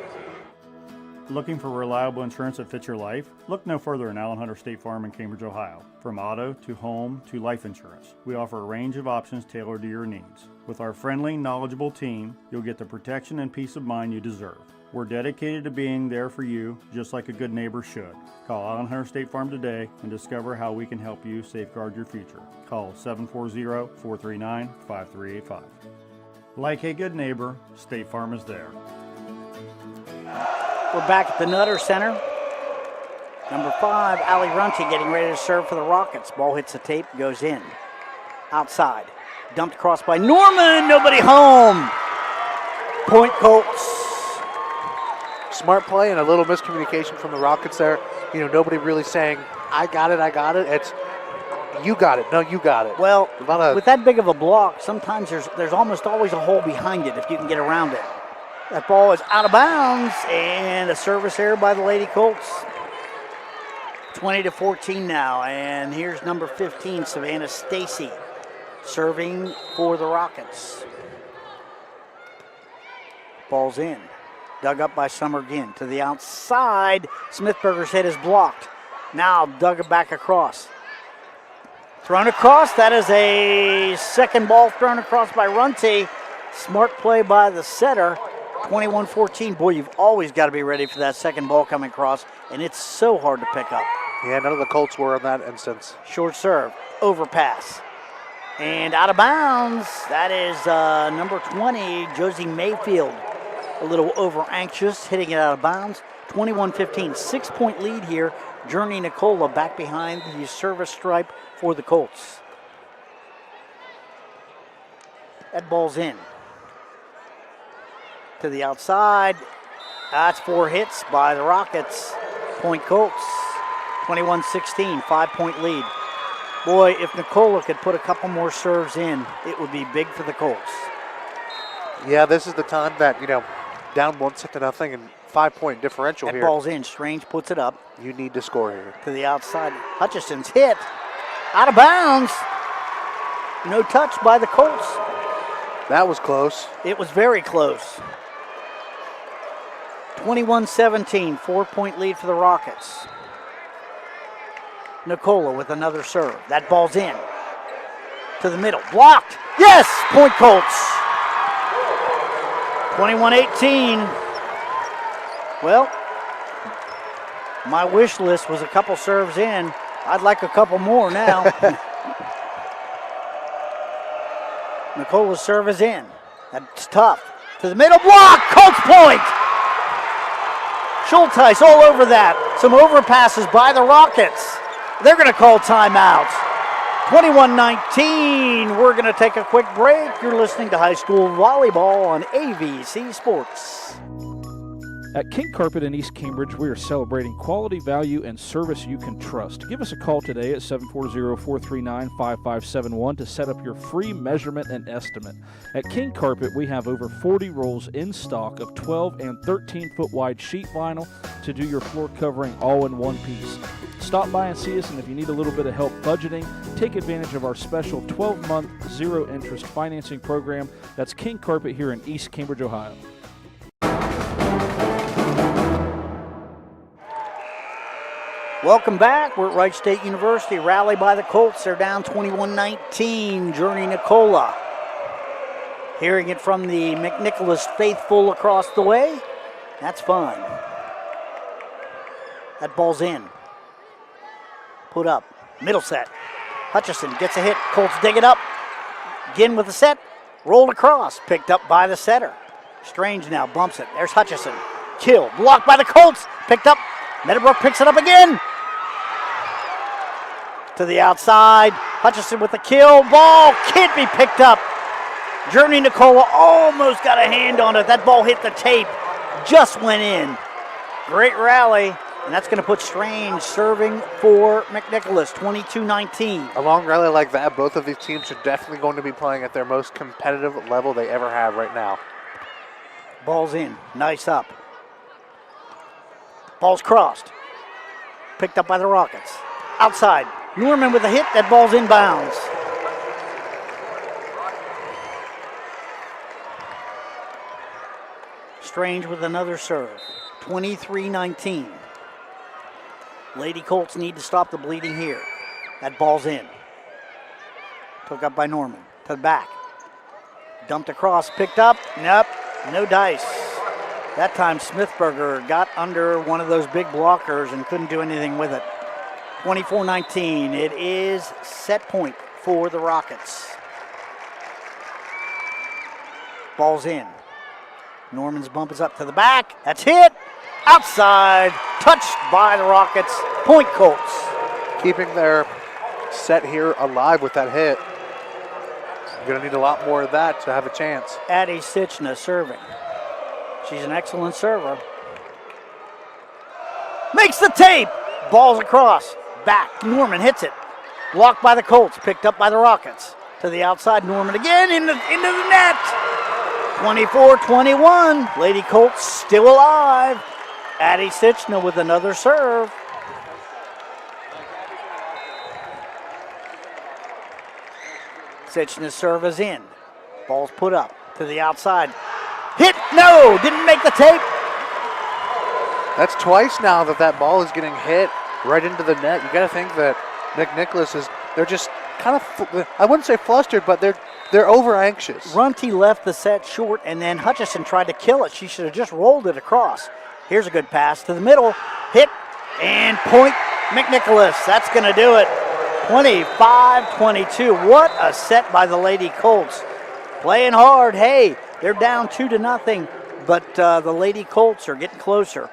Looking for reliable insurance that fits your life? Look no further than Allen Hunter State Farm in Cambridge, Ohio. From auto to home to life insurance, we offer a range of options tailored to your needs. With our friendly, knowledgeable team, you'll get the protection and peace of mind you deserve. We're dedicated to being there for you, just like a good neighbor should. Call Allen Hunter State Farm today and discover how we can help you safeguard your future. Call 740-439-5385. Like a good neighbor, State Farm is there. We're back at the Nutter Center. Number 5, Allie Runty getting ready to serve for the Rockets. Ball hits the tape, goes in. Outside. Dumped across by Norman. Nobody home. Point Colts. Smart play and a little miscommunication from the Rockets there. You know, nobody really saying, I got it. It's, you got it. No, you got it. Well, with that big of a block, sometimes there's almost always a hole behind it if you can get around it. That ball is out of bounds, and a service error by the Lady Colts. 20-14 now, and here's number 15, Savannah Stacy, serving for the Rockets. Ball's in. Dug up by Summer again. To the outside, Smithberger's head is blocked. Now dug back across. Thrown across, that is a second ball thrown across by Runty. Smart play by the setter. 21-14. Boy, you've always got to be ready for that second ball coming across, and it's so hard to pick up. Yeah, none of the Colts were in that instance. Short serve, overpass, and out of bounds. That is number 20, Josie Mayfield. A little over anxious, hitting it out of bounds. 21-15, 6-point lead here. Journey Nicola back behind the service stripe for the Colts. That ball's in. To the outside. That's 4 hits by the Rockets. Point Colts. 21-16, 5-point lead. Boy, if Nicola could put a couple more serves in, it would be big for the Colts. Yeah, this is the time that, you know, down 1-0 and 5-point differential here. That ball's in. Strange puts it up. You need to score here. To the outside. Hutchison's hit. Out of bounds. No touch by the Colts. That was close. It was very close. 21-17, 4-point lead for the Rockets. Nicola with another serve. That ball's in. To the middle. Blocked. Yes! Point Colts. 21-18. Well, my wish list was a couple serves in. I'd like a couple more now. Nicola's serve is in. That's tough. To the middle. Block! Colts point! Schulteis all over that. Some overpasses by the Rockets. They're going to call timeout. 21-19. We're going to take a quick break. You're listening to high school volleyball on AVC Sports. At King Carpet in East Cambridge, we are celebrating quality, value, and service you can trust. Give us a call today at 740-439-5571 to set up your free measurement and estimate. At King Carpet, we have over 40 rolls in stock of 12 and 13-foot wide sheet vinyl to do your floor covering all in one piece. Stop by and see us, and if you need a little bit of help budgeting, take advantage of our special 12-month zero-interest financing program. That's King Carpet here in East Cambridge, Ohio. Welcome back. We're at Wright State University. Rally by the Colts. They're down 21-19. Journey Nicola. Hearing it from the McNicholas faithful across the way. That's fine. That ball's in. Put up. Middle set. Hutchison gets a hit. Colts dig it up. Again with the set. Rolled across. Picked up by the setter. Strange now bumps it. There's Hutchison. Kill. Blocked by the Colts. Picked up. Meadowbrook picks it up again. To the outside. Hutchison with the kill. Ball can't be picked up. Journey Nicola almost got a hand on it. That ball hit the tape. Just went in. Great rally. And that's going to put Strange serving for McNicholas, 22-19. A long rally like that, both of these teams are definitely going to be playing at their most competitive level they ever have right now. Ball's in. Nice up. Ball's crossed. Picked up by the Rockets. Outside. Norman with a hit. That ball's inbounds. Strange with another serve. 23-19. Lady Colts need to stop the bleeding here. That ball's in. Took up by Norman. To the back. Dumped across, picked up. Nope, no dice. That time Smithberger got under one of those big blockers and couldn't do anything with it. 24-19. It is set point for the Rockets. Ball's in. Norman's bump is up to the back. That's hit. Outside. Touched by the Rockets. Point Colts. Keeping their set here alive with that hit. You're going to need a lot more of that to have a chance. Addie Sitchna serving. She's an excellent server. Makes the tape. Ball's across. Back. Norman hits it. Blocked by the Colts. Picked up by the Rockets. To the outside. Norman again into the net. 24-21. Lady Colts still alive. Addie Sitchna with another serve. Sitchna's serve is in. Ball's put up to the outside. Hit, no, didn't make the tape. That's twice now that ball is getting hit right into the net. You got to think that McNicholas they're just kind of, I wouldn't say flustered, but they're over anxious. Runty left the set short, and then Hutchison tried to kill it. She should have just rolled it across. Here's a good pass to the middle. Hit, and point McNicholas. That's going to do it. 25-22. What a set by the Lady Colts. Playing hard. Hey, they're down 2-0, but the Lady Colts are getting closer.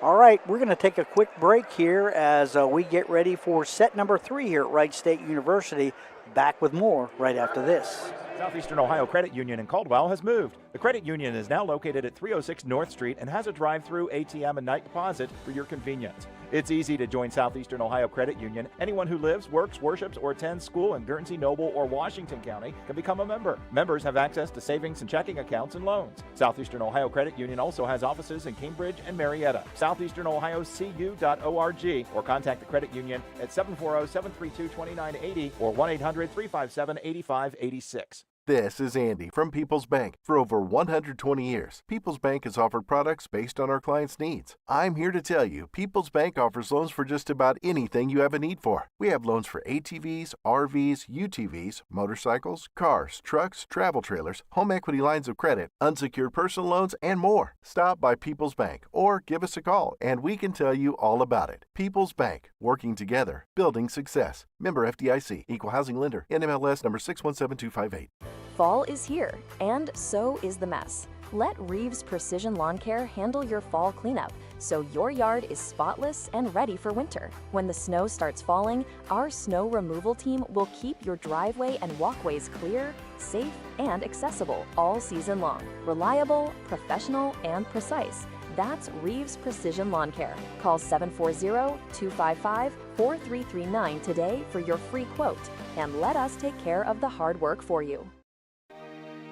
All right, we're going to take a quick break here as we get ready for set number 3 here at Wright State University. Back with more right after this. Southeastern Ohio Credit Union in Caldwell has moved. The credit union is now located at 306 North Street and has a drive-through ATM and night deposit for your convenience. It's easy to join Southeastern Ohio Credit Union. Anyone who lives, works, worships, or attends school in Guernsey, Noble, or Washington County can become a member. Members have access to savings and checking accounts and loans. Southeastern Ohio Credit Union also has offices in Cambridge and Marietta. SoutheasternOhioCU.org or contact the credit union at 740-732-2980 or 1-800-357-8586. This is Andy from People's Bank. For over 120 years, People's Bank has offered products based on our clients' needs. I'm here to tell you, People's Bank offers loans for just about anything you have a need for. We have loans for ATVs, RVs, UTVs, motorcycles, cars, trucks, travel trailers, home equity lines of credit, unsecured personal loans, and more. Stop by People's Bank or give us a call, and we can tell you all about it. People's Bank, working together, building success. Member FDIC, Equal Housing Lender, NMLS number 617258. Fall is here, and so is the mess. Let Reeves Precision Lawn Care handle your fall cleanup so your yard is spotless and ready for winter. When the snow starts falling, our snow removal team will keep your driveway and walkways clear, safe, and accessible all season long. Reliable, professional, and precise. That's Reeves Precision Lawn Care. Call 740-255-4339 today for your free quote, and let us take care of the hard work for you.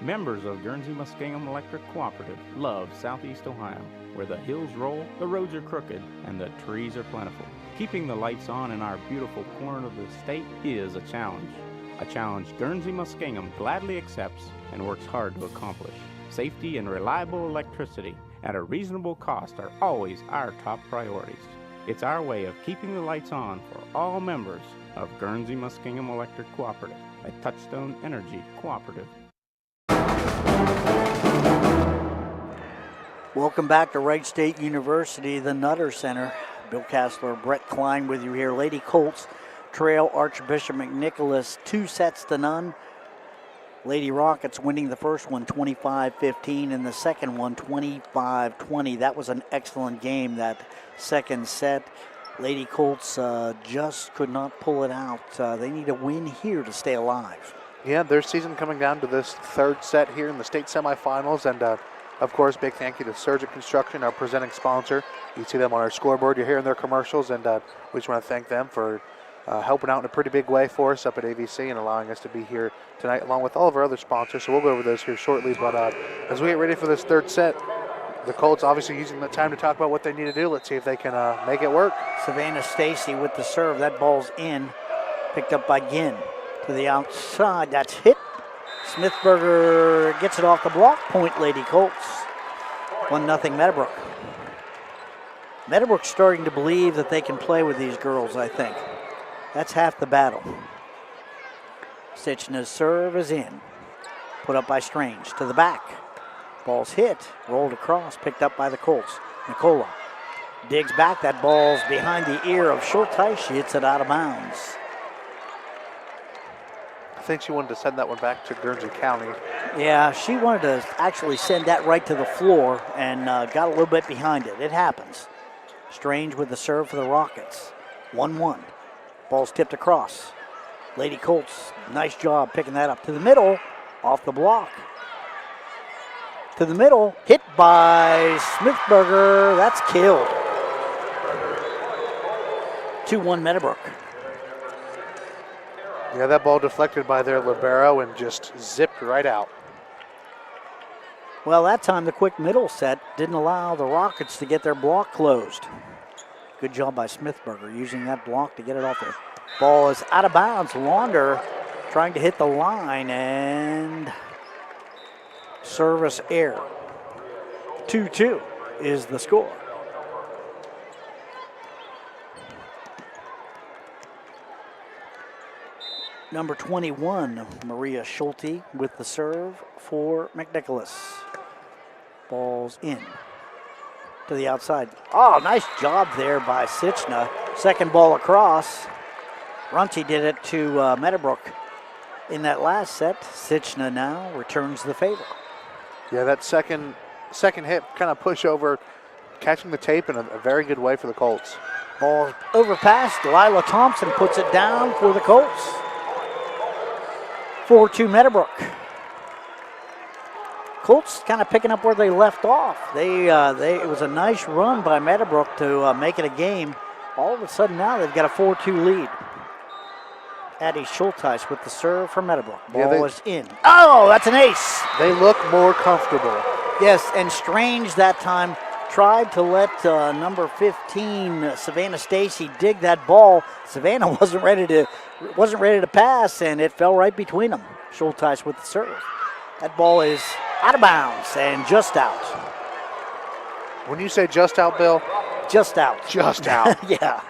Members of Guernsey Muskingum Electric Cooperative love Southeast Ohio, where the hills roll, the roads are crooked, and the trees are plentiful. Keeping the lights on in our beautiful corner of the state is a challenge Guernsey Muskingum gladly accepts and works hard to accomplish. Safety and reliable electricity at a reasonable cost are always our top priorities. It's our way of keeping the lights on for all members of Guernsey Muskingum Electric Cooperative, a Touchstone Energy cooperative. Welcome back to Wright State University, the Nutter Center. Bill Kassler, Brett Klein with you here. Lady Colts trail Archbishop McNicholas 2-0. Lady Rockets winning the first one 25-15 and the second one 25-20. That was an excellent game, that second set. Lady Colts just could not pull it out. They need a win here to stay alive. Yeah, their season coming down to this third set here in the state semifinals. And, of course, big thank you to Surgent Construction, our presenting sponsor. You see them on our scoreboard. You're hearing their commercials, and we just want to thank them for helping out in a pretty big way for us up at AVC and allowing us to be here tonight along with all of our other sponsors. So we'll go over those here shortly. But as we get ready for this third set, the Colts obviously using the time to talk about what they need to do. Let's see if they can make it work. Savannah Stacy with the serve. That ball's in. Picked up by Ginn. To the outside. That's hit. Smithberger gets it off the block. Point Lady Colts. 1-0 Meadowbrook. Meadowbrook's starting to believe that they can play with these girls, I think. That's half the battle. Sitchna's serve is in. Put up by Strange to the back. Ball's hit, rolled across, picked up by the Colts. McNicholas digs back. That ball's behind the ear of Schulteis. She hits it out of bounds. I think she wanted to send that one back to Guernsey County. Yeah, she wanted to actually send that right to the floor and got a little bit behind it. It happens. Strange with the serve for the Rockets. 1-1. Ball's tipped across. Lady Colts, nice job picking that up to the middle, off the block. To the middle, hit by Smithberger. That's killed. 2-1 Meadowbrook. Yeah, that ball deflected by their libero and just zipped right out. Well, that time the quick middle set didn't allow the Rockets to get their block closed. Good job by Smithberger using that block to get it off there. Ball is out of bounds. Launder trying to hit the line and service error. 2-2 is the score. Number 21, Maria Schulte with the serve for McNicholas. Ball's in to the outside. Oh, nice job there by Sitchna. Second ball across. Runty did it to Meadowbrook in that last set. Sitchna now returns the favor. Yeah, that second hit kind of push over, catching the tape in a very good way for the Colts. Ball overpass. Delilah Thompson puts it down for the Colts. 4-2 Meadowbrook. Colts kind of picking up where they left off. It was a nice run by Meadowbrook to make it a game. All of a sudden now they've got a 4-2 lead. Addie Schulteis with the serve for Meadowbrook. Ball is in. Oh, that's an ace. They look more comfortable. Yes, and Strange that time tried to let number 15, Savannah Stacy, dig that ball. Savannah wasn't ready to pass, and it fell right between them. Schulteis with the serve. That ball is out of bounds and just out. When you say just out, Bill? Just out. Just out. Yeah.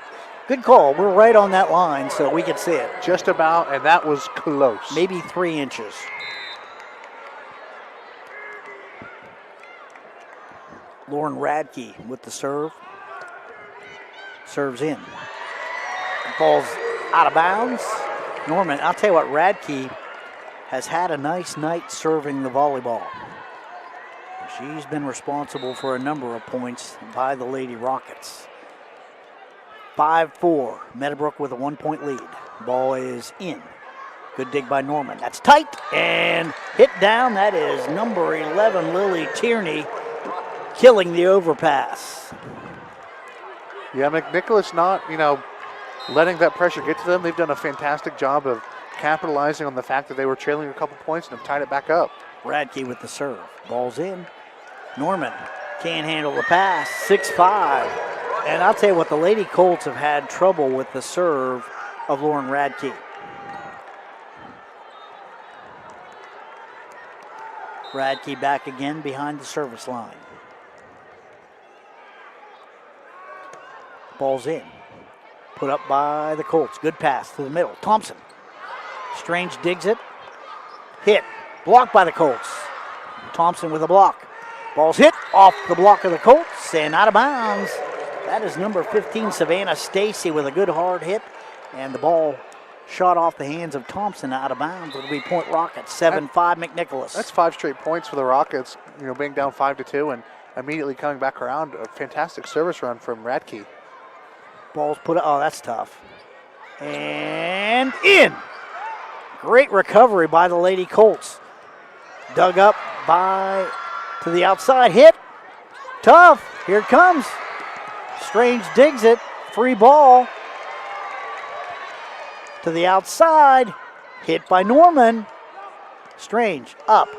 Good call. We're right on that line, so we can see it. Just about, and that was close. Maybe 3 inches. Lauren Radke with the serve. Serves in. Ball's out of bounds. Norman, I'll tell you what, Radke has had a nice night serving the volleyball. She's been responsible for a number of points by the Lady Rockets. 5-4, Meadowbrook with a 1-point lead. Ball is in. Good dig by Norman. That's tight and hit down. That is number 11, Lily Tierney, killing the overpass. Yeah, McNicholas not, letting that pressure get to them. They've done a fantastic job of capitalizing on the fact that they were trailing a couple points and have tied it back up. Radke with the serve. Ball's in. Norman can't handle the pass. 6-5. And I'll tell you what, the Lady Colts have had trouble with the serve of Lauren Radke. Radke back again behind the service line. Ball's in. Put up by the Colts. Good pass to the middle. Thompson. Strange digs it. Hit. Blocked by the Colts. Thompson with a block. Ball's hit off the block of the Colts and out of bounds. That is number 15, Savannah Stacy, with a good hard hit. And the ball shot off the hands of Thompson out of bounds. It'll be point Rockets, 7-5 McNicholas. That's 5 straight points for the Rockets, being down 5-2 and immediately coming back around. A fantastic service run from Radke. Ball's put up. Oh, that's tough. And in. Great recovery by the Lady Colts. Dug up to the outside. Hit. Tough. Here it comes. Strange digs it. Free ball. To the outside. Hit by Norman. Strange up.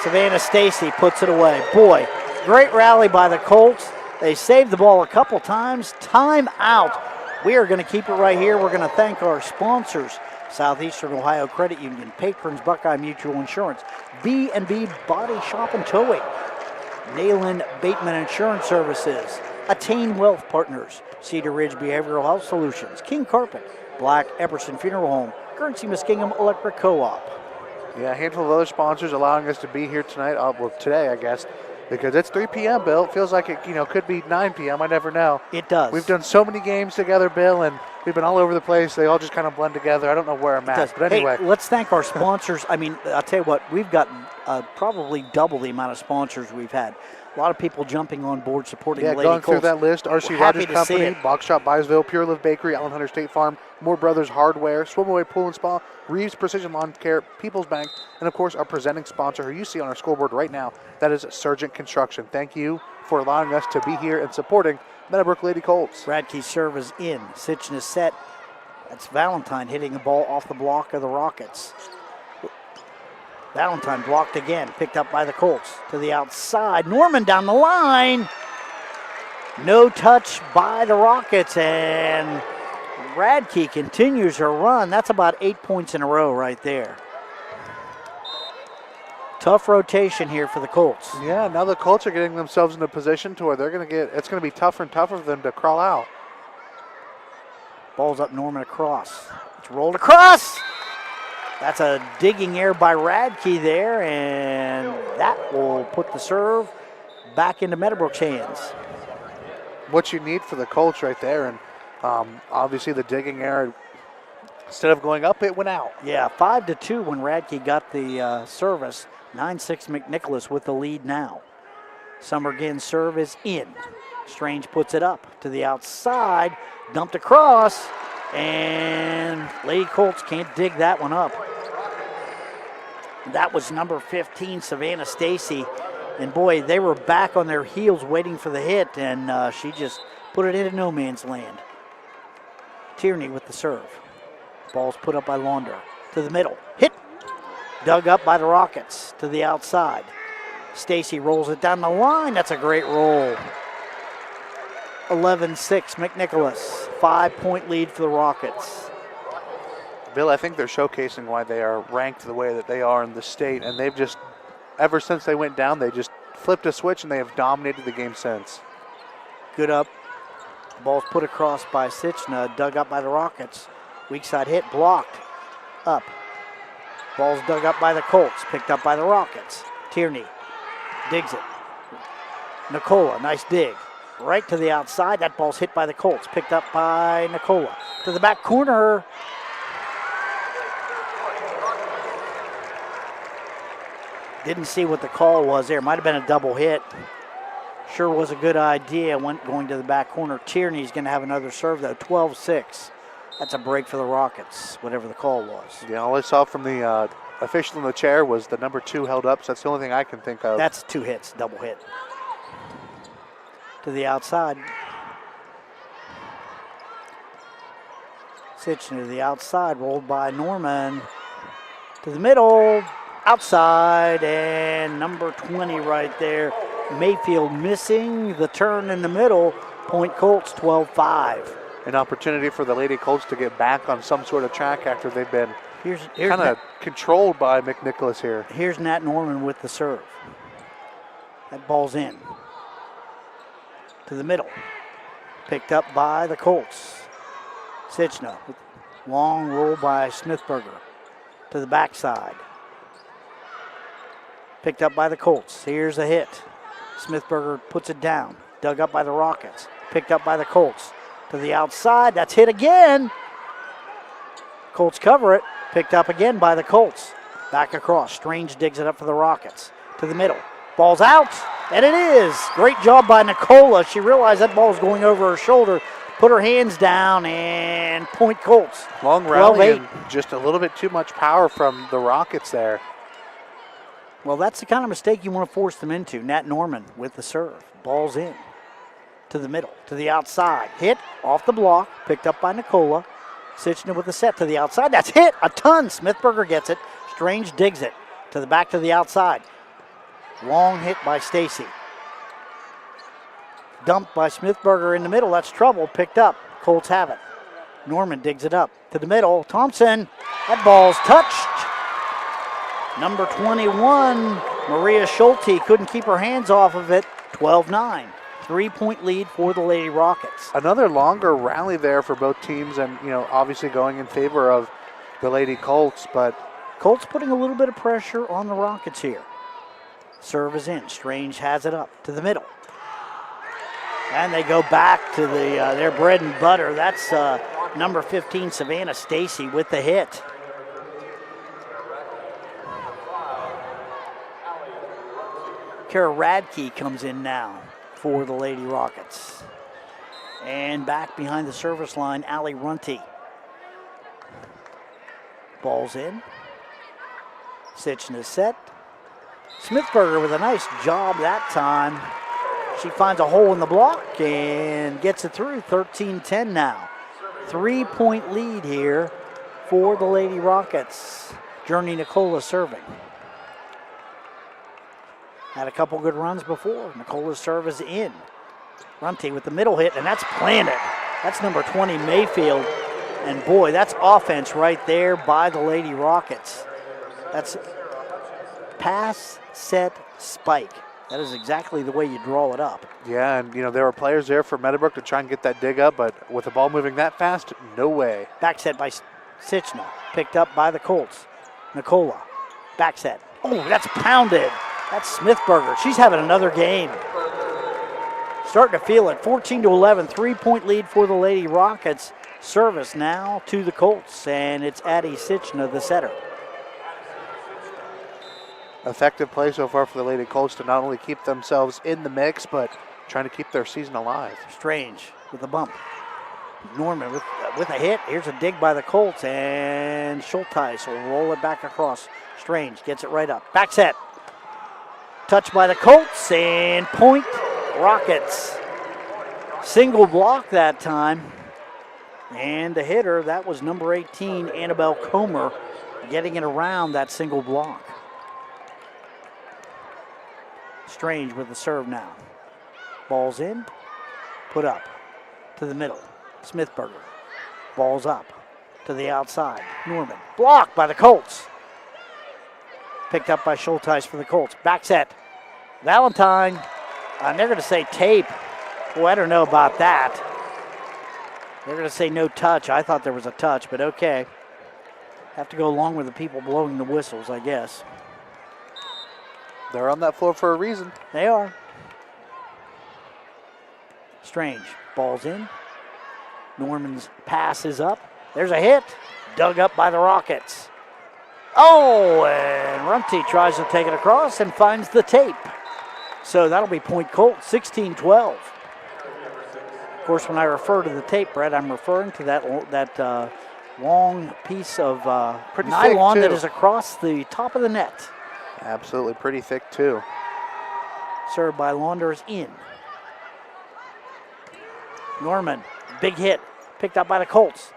Savannah Stacy puts it away. Boy, great rally by the Colts. They saved the ball a couple times. Time out. We are going to keep it right here. We're going to thank our sponsors. Southeastern Ohio Credit Union, Patrons Buckeye Mutual Insurance, B&B Body Shop and Towing, Nayland Bateman Insurance Services, Attain Wealth Partners, Cedar Ridge Behavioral Health Solutions, King Carpet, Black Epperson Funeral Home, Guernsey Muskingum Electric Co-op. Yeah, a handful of other sponsors allowing us to be here tonight, well, today, I guess, because it's 3 p.m., Bill. It feels like it, could be 9 p.m. I never know. It does. We've done so many games together, Bill, and we've been all over the place. They all just kind of blend together. I don't know where I'm at, but anyway. Hey, let's thank our sponsors. I mean, I'll tell you what, we've got probably double the amount of sponsors we've had. A lot of people jumping on board supporting the Lady Going Colts. through that list, R.C. Rogers Company, Box Shop Byesville, Pure Live Bakery, Allen Hunter State Farm, Moore Brothers Hardware, Swimaway Pool and Spa, Reeves Precision Lawn Care, People's Bank, and of course our presenting sponsor who you see on our scoreboard right now, that is Surgent Construction. Thank you for allowing us to be here and supporting Meadowbrook Lady Colts. Radke's serve is in. Sitchin is set. That's Valentine hitting the ball off the block of the Rockets. Valentine blocked again, picked up by the Colts. To the outside, Norman down the line. No touch by the Rockets, and Radke continues her run. That's about 8 points in a row right there. Tough rotation here for the Colts. Yeah, now the Colts are getting themselves in a position to where they're going to it's going to be tougher and tougher for them to crawl out. Ball's up Norman across. It's rolled across. That's a digging error by Radke there, and that will put the serve back into Meadowbrook's hands. What you need for the Colts right there, and obviously the digging error, instead of going up, it went out. Yeah, 5-2 when Radke got the service. 9-6 McNicholas with the lead now. Summergin's serve is in. Strange puts it up to the outside, dumped across, and Lady Colts can't dig that one up. That was number 15, Savannah Stacy. And boy, they were back on their heels waiting for the hit, and she just put it into no man's land. Tierney with the serve. Ball's put up by Launder. To the middle. Hit. Dug up by the Rockets. To the outside. Stacy rolls it down the line. That's a great roll. 11-6 McNicholas. 5-point lead for the Rockets. Bill, I think they're showcasing why they are ranked the way that they are in the state, and they've just, ever since they went down, they just flipped a switch and they have dominated the game since. Good up. Ball's put across by Sitchna, dug up by the Rockets. Weak side hit, blocked. Up. Ball's dug up by the Colts, picked up by the Rockets. Tierney digs it. Nicola, nice dig. Right to the outside. That ball's hit by the Colts, picked up by Nicola. To the back corner. Didn't see what the call was there. Might have been a double hit. Sure was a good idea. Went going to the back corner. Tierney's going to have another serve, though. 12-6. That's a break for the Rockets, whatever the call was. Yeah, all I saw from the official in the chair was the number 2 held up, so that's the only thing I can think of. That's 2 hits, double hit. To the outside. Sitchin to the outside, rolled by Norman. To the middle, outside, and number 20 right there. Mayfield missing the turn in the middle. Point Colts, 12-5. An opportunity for the Lady Colts to get back on some sort of track after they've been kind of controlled by McNicholas here. Here's Nat Norman with the serve. That ball's in. To the middle. Picked up by the Colts. Sitchna. Long roll by Smithberger. To the backside. Picked up by the Colts. Here's a hit. Smithberger puts it down. Dug up by the Rockets. Picked up by the Colts. To the outside. That's hit again. Colts cover it. Picked up again by the Colts. Back across. Strange digs it up for the Rockets. To the middle. Ball's out. And it is. Great job by Nicola. She realized that ball was going over her shoulder. Put her hands down and point Colts. Long rally and just a little bit too much power from the Rockets there. Well, that's the kind of mistake you want to force them into. Nat Norman with the serve. Ball's in. To the middle. To the outside. Hit off the block. Picked up by Nicola. Sitchna with the set to the outside. That's hit a ton. Smithberger gets it. Strange digs it. To the back to the outside. Long hit by Stacy. Dumped by Smithberger in the middle. That's trouble. Picked up. Colts have it. Norman digs it up. To the middle. Thompson. That ball's touched. Number 21, Maria Schulte couldn't keep her hands off of it. 12-9. 3-point lead for the Lady Rockets. Another longer rally there for both teams, and obviously going in favor of the Lady Colts, but Colts putting a little bit of pressure on the Rockets here. Serve is in. Strange has it up to the middle. And they go back to their bread and butter. That's number 15, Savannah Stacy, with the hit. Kara Radke comes in now for the Lady Rockets. And back behind the service line, Allie Runty. Ball's in. Sitchna set. Smithberger with a nice job that time. She finds a hole in the block and gets it through. 13-10 now. 3-point lead here for the Lady Rockets. Journey McNicholas serving. Had a couple good runs before. McNicholas' serve is in. Runty with the middle hit, and that's planted. That's number 20, Mayfield. And boy, that's offense right there by the Lady Rockets. That's pass, set, spike. That is exactly the way you draw it up. yeah, and there were players there for Meadowbrook to try and get that dig up, but with the ball moving that fast, no way. Back set by Sitchna, picked up by the Colts. Nicola, back set. Oh, that's pounded. That's Smithberger. She's having another game. Starting to feel it. 14-11, 3-point lead for the Lady Rockets. Service now to the Colts, and it's Addie Sitchna, the setter. Effective play so far for the Lady Colts to not only keep themselves in the mix, but trying to keep their season alive. Strange with a bump. Norman with a hit. Here's a dig by the Colts, and Schulteis will roll it back across. Strange gets it right up. Back set. Touched by the Colts, and point Rockets. Single block that time. And the hitter, that was number 18, Annabelle Comer, getting it around that single block. Strange with the serve now. Ball's in, put up to the middle. Smithberger. Ball's up to the outside. Norman. Blocked by the Colts. Picked up by Schulteis for the Colts. Back set. Valentine. They're going to say tape. Well, I don't know about that. They're going to say no touch. I thought there was a touch, but okay. Have to go along with the people blowing the whistles, I guess. They're on that floor for a reason. They are. Strange. Ball's in. Norman's pass is up. There's a hit. Dug up by the Rockets. Oh, and Runty tries to take it across and finds the tape. So that'll be point Colts, 16-12. Of course, when I refer to the tape, Brett, I'm referring to that long piece of nylon that is across the top of the net. Absolutely pretty thick, too. Served by Launders in. Norman, big hit, picked up by the Colts.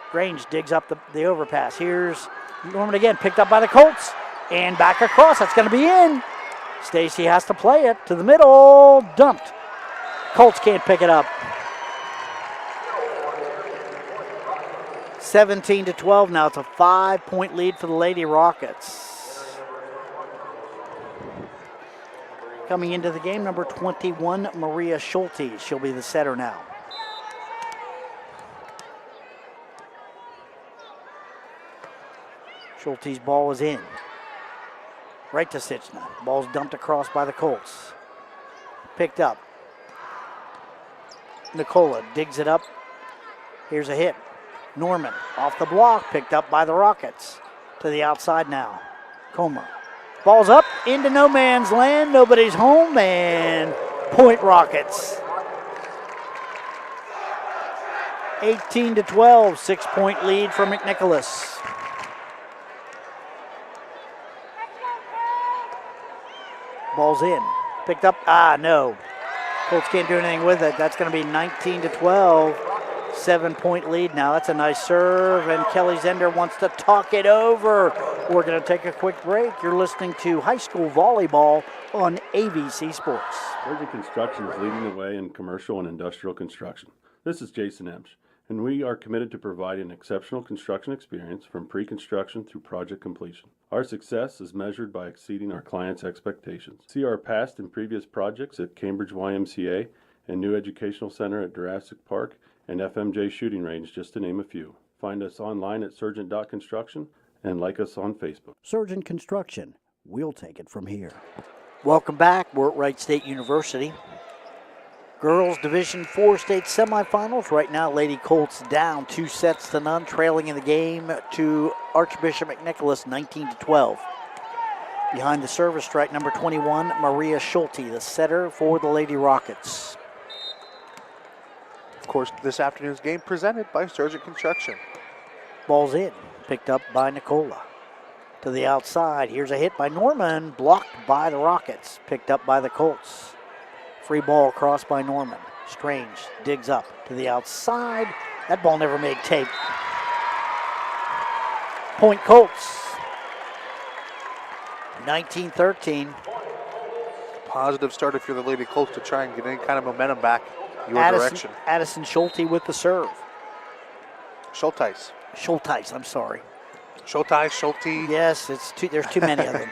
Strange digs up the overpass. Here's Norman again, picked up by the Colts. And back across, that's going to be in. Stacy has to play it to the middle, dumped. Colts can't pick it up. 17-12 now. It's a 5-point lead for the Lady Rockets. Coming into the game, number 21, Maria Schulte. She'll be the setter now. Schulte's ball is in. Right to Sitchna. Ball's dumped across by the Colts. Picked up. Nicola digs it up. Here's a hit. Norman off the block, picked up by the Rockets. To the outside now. Comer. Ball's up into no man's land. Nobody's home, and point Rockets. 18-12, 6-point lead for McNicholas. Ball's in. Picked up. No. Colts can't do anything with it. That's going to be 19-12. 7-point lead now. That's a nice serve, and Kelly Zender wants to talk it over. We're going to take a quick break. You're listening to high school volleyball on AVC Sports. Surgent Construction is leading the way in commercial and industrial construction. This is Jason Emsch, and we are committed to providing an exceptional construction experience from pre-construction through project completion. Our success is measured by exceeding our clients' expectations. See our past and previous projects at Cambridge YMCA and New Educational Center at Jurassic Park and FMJ Shooting Range, just to name a few. Find us online at Surgent.Construction and like us on Facebook. Surgent Construction. We'll take it from here. Welcome back. We're at Wright State University. Girls Division 4 state semifinals. Right now, Lady Colts down 2-0, trailing in the game to Archbishop McNicholas 19-12. Behind the service strike, number 21, Maria Schulte, the setter for the Lady Rockets. Of course, this afternoon's game presented by Surgent Construction. Ball's in, picked up by Nicola. To the outside, here's a hit by Norman, blocked by the Rockets, picked up by the Colts. Free ball across by Norman. Strange digs up to the outside. That ball never made tape. Point Colts. 19-13. Positive start if you're the Lady Colts to try and get any kind of momentum back your direction. Addison Schulte with the serve. Schulteis, I'm sorry. Schulte. Yes, there's too many of them.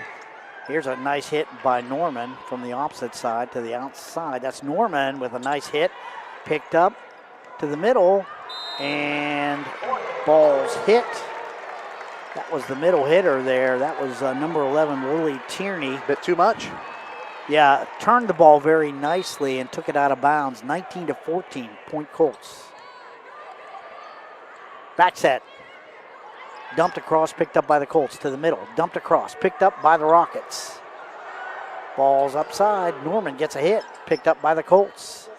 Here's a nice hit by Norman from the opposite side to the outside. That's Norman with a nice hit. Picked up to the middle, and ball's hit. That was the middle hitter there. That was number 11, Lily Tierney. Bit too much? Yeah, turned the ball very nicely and took it out of bounds. 19-14, Point Colts. Back set. Dumped across, picked up by the Colts to the middle. Dumped across, picked up by the Rockets. Ball's upside. Norman gets a hit, picked up by the Colts.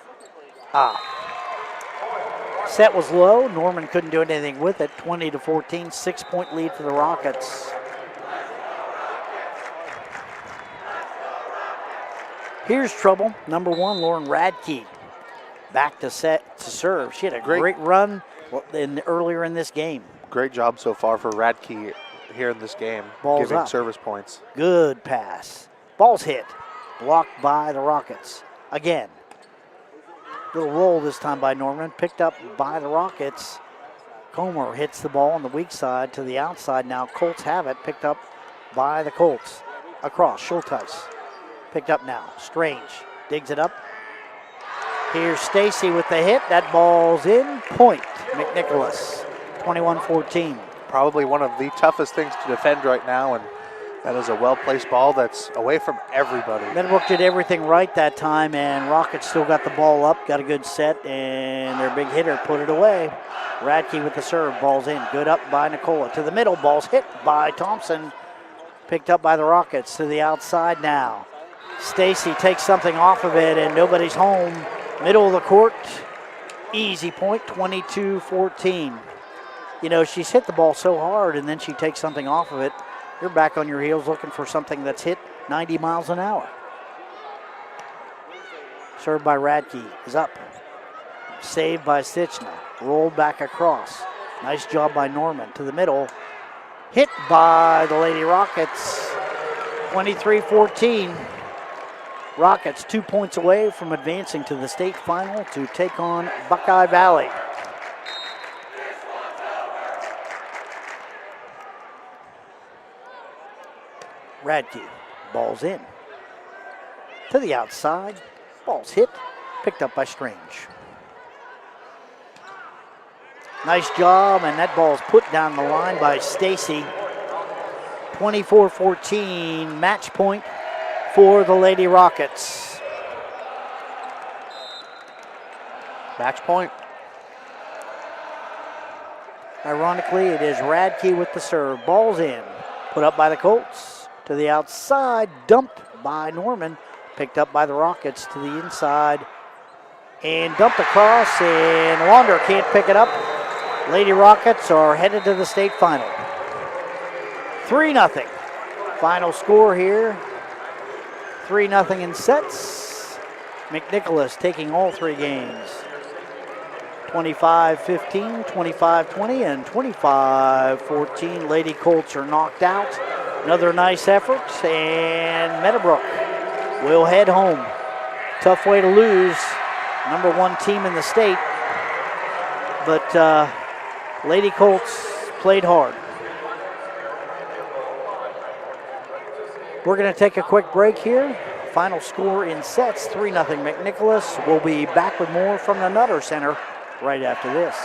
Set was low. Norman couldn't do anything with it. 20-14, 6-point lead for the Rockets. Here's trouble. Number 1, Lauren Radke. Back to set to serve. She had a great run earlier in this game. Great job so far for Radke here in this game, Ball's giving up. service points. Good pass. Ball's hit. Blocked by the Rockets. Again. Little roll this time by Norman. Picked up by the Rockets. Comer hits the ball on the weak side to the outside. Now Colts have it. Picked up by the Colts. Across. Schulteis. Picked up now. Strange. Digs it up. Here's Stacy with the hit. That ball's in. Point. McNicholas. 21-14. Probably one of the toughest things to defend right now, and that is a well-placed ball that's away from everybody. Meadowbrook did everything right that time, and Rockets still got the ball up, got a good set, and their big hitter put it away. Radke with the serve, ball's in. Good up by Nicola. To the middle, ball's hit by Thompson. Picked up by the Rockets to the outside now. Stacy takes something off of it, and nobody's home. Middle of the court, easy point, 22-14. You know, she's hit the ball so hard, and then she takes something off of it. You're back on your heels looking for something that's hit 90 miles an hour. Served by Radke is up. Saved by Stichna. Rolled back across. Nice job by Norman to the middle. Hit by the Lady Rockets. 23-14. Rockets 2 points away from advancing to the state final to take on Buckeye Valley. Radke, ball's in. To the outside, ball's hit, picked up by Strange. Nice job, and that ball's put down the line by Stacy. 24-14, match point for the Lady Rockets. Match point. Ironically, it is Radke with the serve. Ball's in, put up by the Colts. To the outside, dumped by Norman, picked up by the Rockets to the inside, and dumped across, and Wander can't pick it up. Lady Rockets are headed to the state final. 3-0. Final score here, 3-0 in sets. McNicholas taking all 3 games. 25-15, 25-20, and 25-14. Lady Colts are knocked out. Another nice effort, and Meadowbrook will head home. Tough way to lose. Number 1 team in the state. but Lady Colts played hard. We're going to take a quick break here. Final score in sets, 3-0 McNicholas. We'll be back with more from the Nutter Center right after this.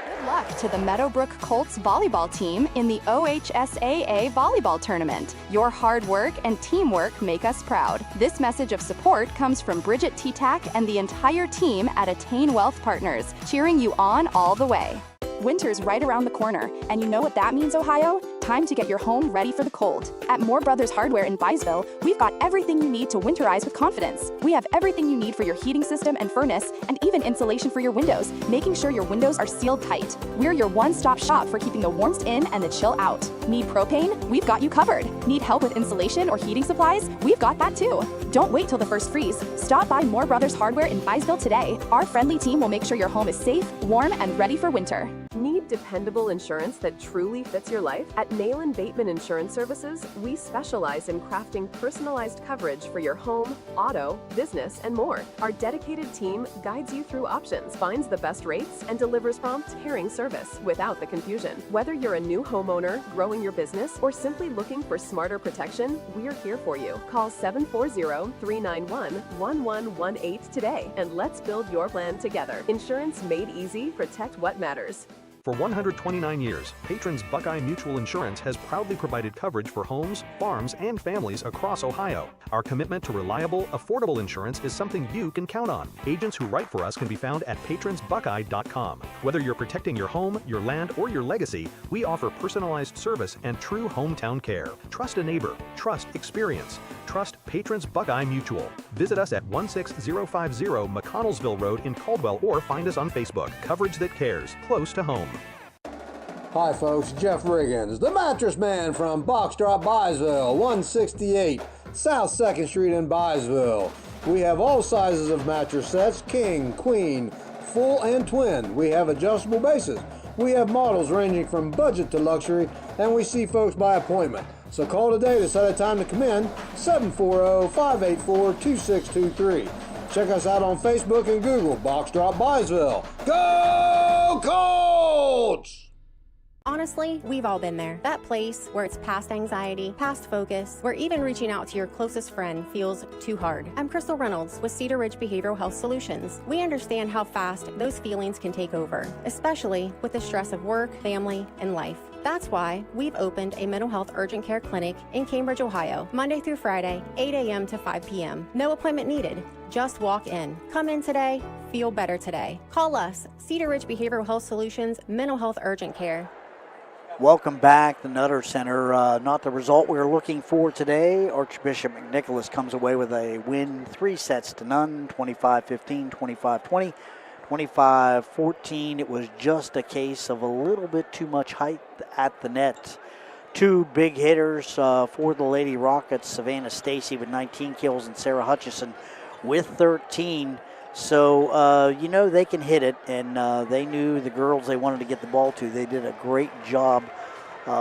Good luck to the Meadowbrook Colts volleyball team in the OHSAA volleyball tournament. Your hard work and teamwork make us proud. This message of support comes from Bridget T-Tack and the entire team at Attain Wealth Partners, cheering you on all the way. Winter's right around the corner, and you know what that means, Ohio? Time to get your home ready for the cold. At Moore Brothers Hardware in Byesville, we've got everything you need to winterize with confidence. We have everything you need for your heating system and furnace, and even insulation for your windows, making sure your windows are sealed tight. We're your one-stop shop for keeping the warmth in and the chill out. Need propane? We've got you covered. Need help with insulation or heating supplies? We've got that too. Don't wait till the first freeze. Stop by Moore Brothers Hardware in Byesville today. Our friendly team will make sure your home is safe, warm, and ready for winter. Need dependable insurance that truly fits your life? At Nayland Bateman Insurance Services, we specialize in crafting personalized coverage for your home, auto, business, and more. Our dedicated team guides you through options, finds the best rates, and delivers prompt, caring service without the confusion. Whether you're a new homeowner, growing your business, or simply looking for smarter protection, we're here for you. Call 740-391-1118 today, and let's build your plan together. Insurance made easy. Protect what matters. For 129 years, Patrons Buckeye Mutual Insurance has proudly provided coverage for homes, farms, and families across Ohio. Our commitment to reliable, affordable insurance is something you can count on. Agents who write for us can be found at patronsbuckeye.com. Whether you're protecting your home, your land, or your legacy, we offer personalized service and true hometown care. Trust a neighbor. Trust experience. Trust Patrons Buckeye Mutual. Visit us at 16050 McConnellsville Road in Caldwell or find us on Facebook. Coverage that cares. Close to home. Hi folks, Jeff Riggins, the Mattress Man from Box Drop Byesville, 168 South 2nd Street in Byesville. We have all sizes of mattress sets, king, queen, full and twin. We have adjustable bases. We have models ranging from budget to luxury, and we see folks by appointment. So call today to set a time to come in, 740-584-2623. Check us out on Facebook and Google, Box Drop Byesville. Go Colts! Honestly, we've all been there. That place where it's past anxiety, past focus, where even reaching out to your closest friend feels too hard. I'm Crystal Reynolds with Cedar Ridge Behavioral Health Solutions. We understand how fast those feelings can take over, especially with the stress of work, family, and life. That's why we've opened a mental health urgent care clinic in Cambridge, Ohio, Monday through Friday, 8 a.m. to 5 p.m. No appointment needed. Just walk in. Come in today, feel better today. Call us, Cedar Ridge Behavioral Health Solutions, Mental Health Urgent Care. Welcome back, the Nutter Center. Not the result we were looking for today. Archbishop McNicholas comes away with a win, 3-0, 25-15, 25-20, 25-14. It was just a case of a little bit too much height at the net. Two big hitters for the Lady Rockets, Savannah Stacy with 19 kills and Sarah Hutchison with 13. So, they can hit it, and they knew the girls they wanted to get the ball to. They did a great job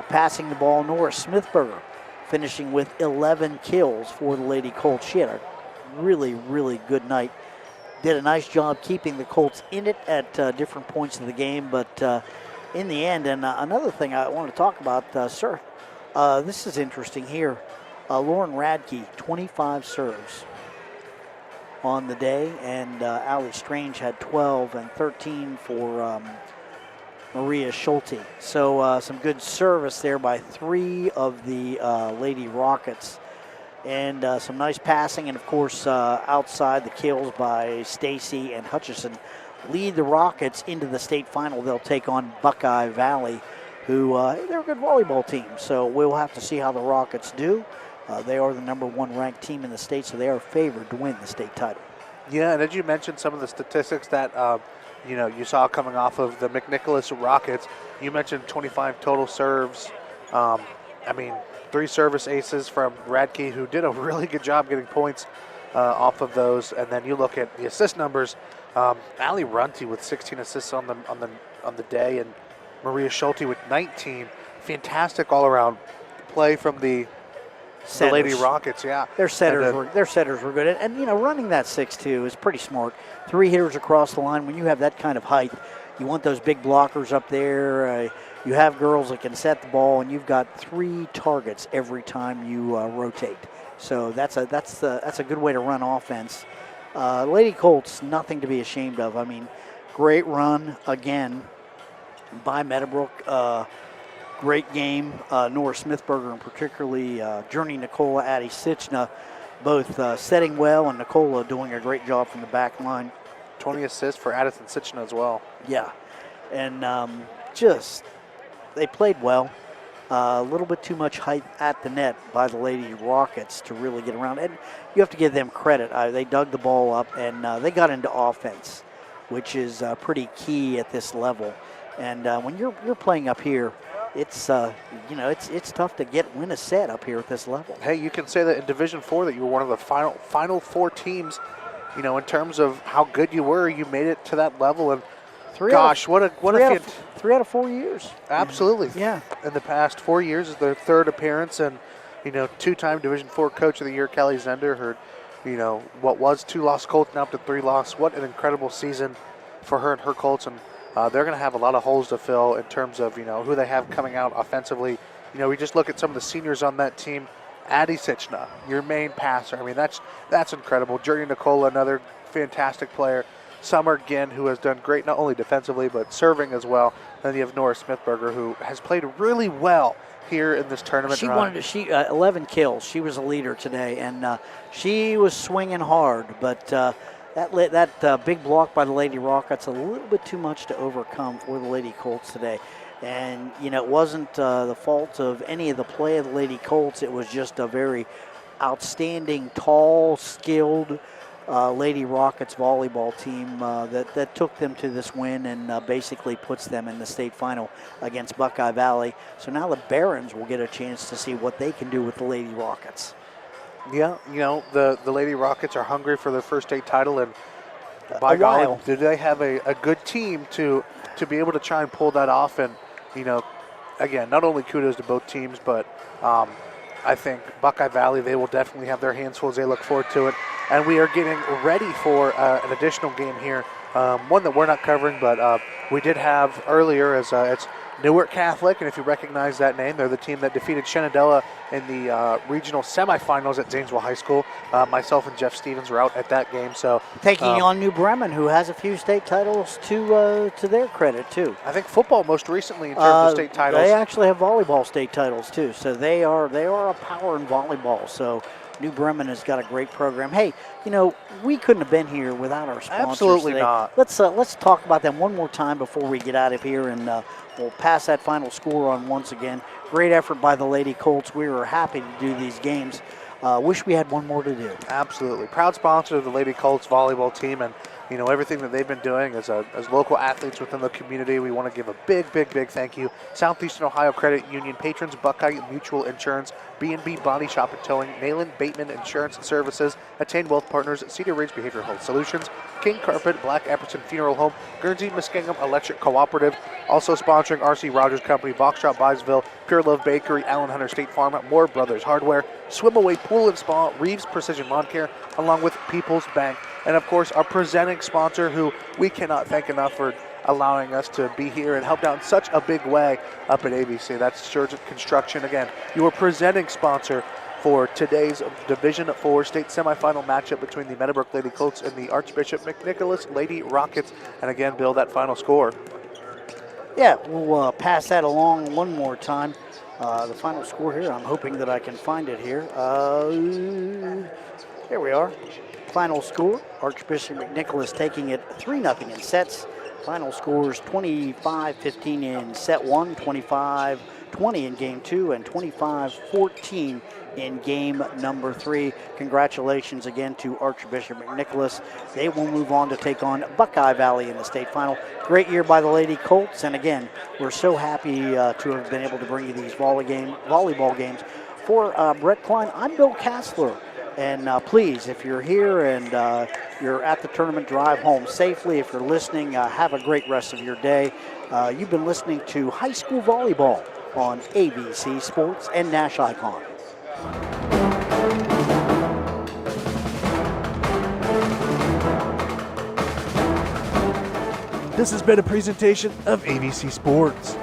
passing the ball. Nora Smithberger finishing with 11 kills for the Lady Colts. She had a really, really good night. Did a nice job keeping the Colts in it at different points of the game, but in the end, and another thing I want to talk about, sir, this is interesting here. Lauren Radke, 25 serves on the day, and Allie Strange had 12 and 13 for Maria Schulte. So some good service there by three of the Lady Rockets, and some nice passing, and of course outside the kills by Stacy and Hutchison lead the Rockets into the state final. They'll take on Buckeye Valley, who they're a good volleyball team, so we'll have to see how the Rockets do. They are the #1 ranked team in the state, so they are favored to win the state title. Yeah, and did you mention some of the statistics that you saw coming off of the McNicholas Rockets? You mentioned 25 total serves. 3 service aces from Radke, who did a really good job getting points off of those. And then you look at the assist numbers. Allie Runty with 16 assists on the day, and Maria Schulte with 19. Fantastic all-around play from the Lady Rockets. Yeah, their setters were good, and running that 6-2 is pretty smart. 3 hitters across the line. When you have that kind of height, You want those big blockers up there. You have girls that can set the ball, and you've got 3 targets every time you rotate. So that's a good way to run offense. Lady Colts, nothing to be ashamed of. I mean, great run again by Meadowbrook. Great game. Nora Smithberger and particularly Journey Nicola, Addie Sitchna, both setting well, and Nicola doing a great job from the back line. 20 assists for Addison Sitchna as well. Yeah, and they played well. A little bit too much height at the net by the Lady Rockets to really get around. And you have to give them credit. They dug the ball up, and they got into offense, which is pretty key at this level. And when you're playing up here, it's it's tough to win a set up here at this level. Hey, you can say that in Division IV that you were one of the final 4 teams. In terms of how good you were, you made it to that level. And three out of 4 years. Absolutely. Yeah. In the past 4 years is their 3rd appearance, and 2-time Division IV Coach of the Year Kelly Zender. Her, what was 2 loss Colts now up to 3 loss. What an incredible season for her and her Colts, and they're going to have a lot of holes to fill in terms of who they have coming out offensively. We just look at some of the seniors on that team. Addie Sitchna, your main passer. I mean, that's incredible. Journey Nicola, another fantastic player. Summer Ginn, who has done great not only defensively but serving as well. Then you have Nora Smithberger, who has played really well here in this tournament. She 11 kills. She was a leader today, and she was swinging hard. But that big block by the Lady Rockets, a little bit too much to overcome for the Lady Colts today. And, it wasn't the fault of any of the play of the Lady Colts. It was just a very outstanding, tall, skilled Lady Rockets volleyball team that took them to this win and basically puts them in the state final against Buckeye Valley. So now the Barons will get a chance to see what they can do with the Lady Rockets. Yeah, the Lady Rockets are hungry for their first state title, and by golly, do they have a good team to be able to try and pull that off. And, again, not only kudos to both teams, but I think Buckeye Valley, they will definitely have their hands full as they look forward to it. And we are getting ready for an additional game here, one that we're not covering, but we did have earlier as it's Newark Catholic, and if you recognize that name, they're the team that defeated Shenandoah in the regional semifinals at Zanesville High School. Myself and Jeff Stevens were out at that game. So taking on New Bremen, who has a few state titles to their credit too. I think football most recently in terms of state titles. They actually have volleyball state titles too, so they are a power in volleyball. So New Bremen has got a great program. Hey, we couldn't have been here without our sponsors. Absolutely today. not. Let's talk about them one more time before we get out of here, and we'll pass that final score on once again. Great effort by the Lady Colts. We were happy to do these games. Wish we had one more to do. Absolutely. Proud sponsor of the Lady Colts volleyball team, and everything that they've been doing as local athletes within the community. We want to give a big thank you. Southeastern Ohio Credit Union, patrons, Buckeye Mutual Insurance, B&B Body Shop and Towing, Nayland Bateman Insurance Services, Attain Wealth Partners, Cedar Ridge Behavioral Health Solutions, King Carpet, Black Epperson Funeral Home, Guernsey Muskingum Electric Cooperative, also sponsoring RC Rogers Company, Boxtrot Byesville, Pure Love Bakery, Allen Hunter State Farm, Moore Brothers Hardware, Swim Away Pool and Spa, Reeves Precision Lawn Care, along with People's Bank. And, of course, our presenting sponsor, who we cannot thank enough for allowing us to be here and helped out in such a big way up at AVC. That's Surgent Construction. Again, your presenting sponsor for today's Division IV state semifinal matchup between the Meadowbrook Lady Colts and the Archbishop McNicholas Lady Rockets. And, again, Bill, that final score. Yeah, we'll pass that along one more time. The final score here, I'm hoping that I can find it here. Here we are. Final score, Archbishop McNicholas taking it 3-0 in sets. Final scores 25-15 in set 1, 25-20 in game 2, and 25-14 in game number 3. Congratulations again to Archbishop McNicholas. They will move on to take on Buckeye Valley in the state final. Great year by the Lady Colts, and again, we're so happy to have been able to bring you these volleyball games. For Brett Klein, I'm Bill Kassler. And please, if you're here and you're at the tournament, drive home safely. If you're listening, have a great rest of your day. You've been listening to high school volleyball on AVC Sports and NASH Icon. This has been a presentation of AVC Sports.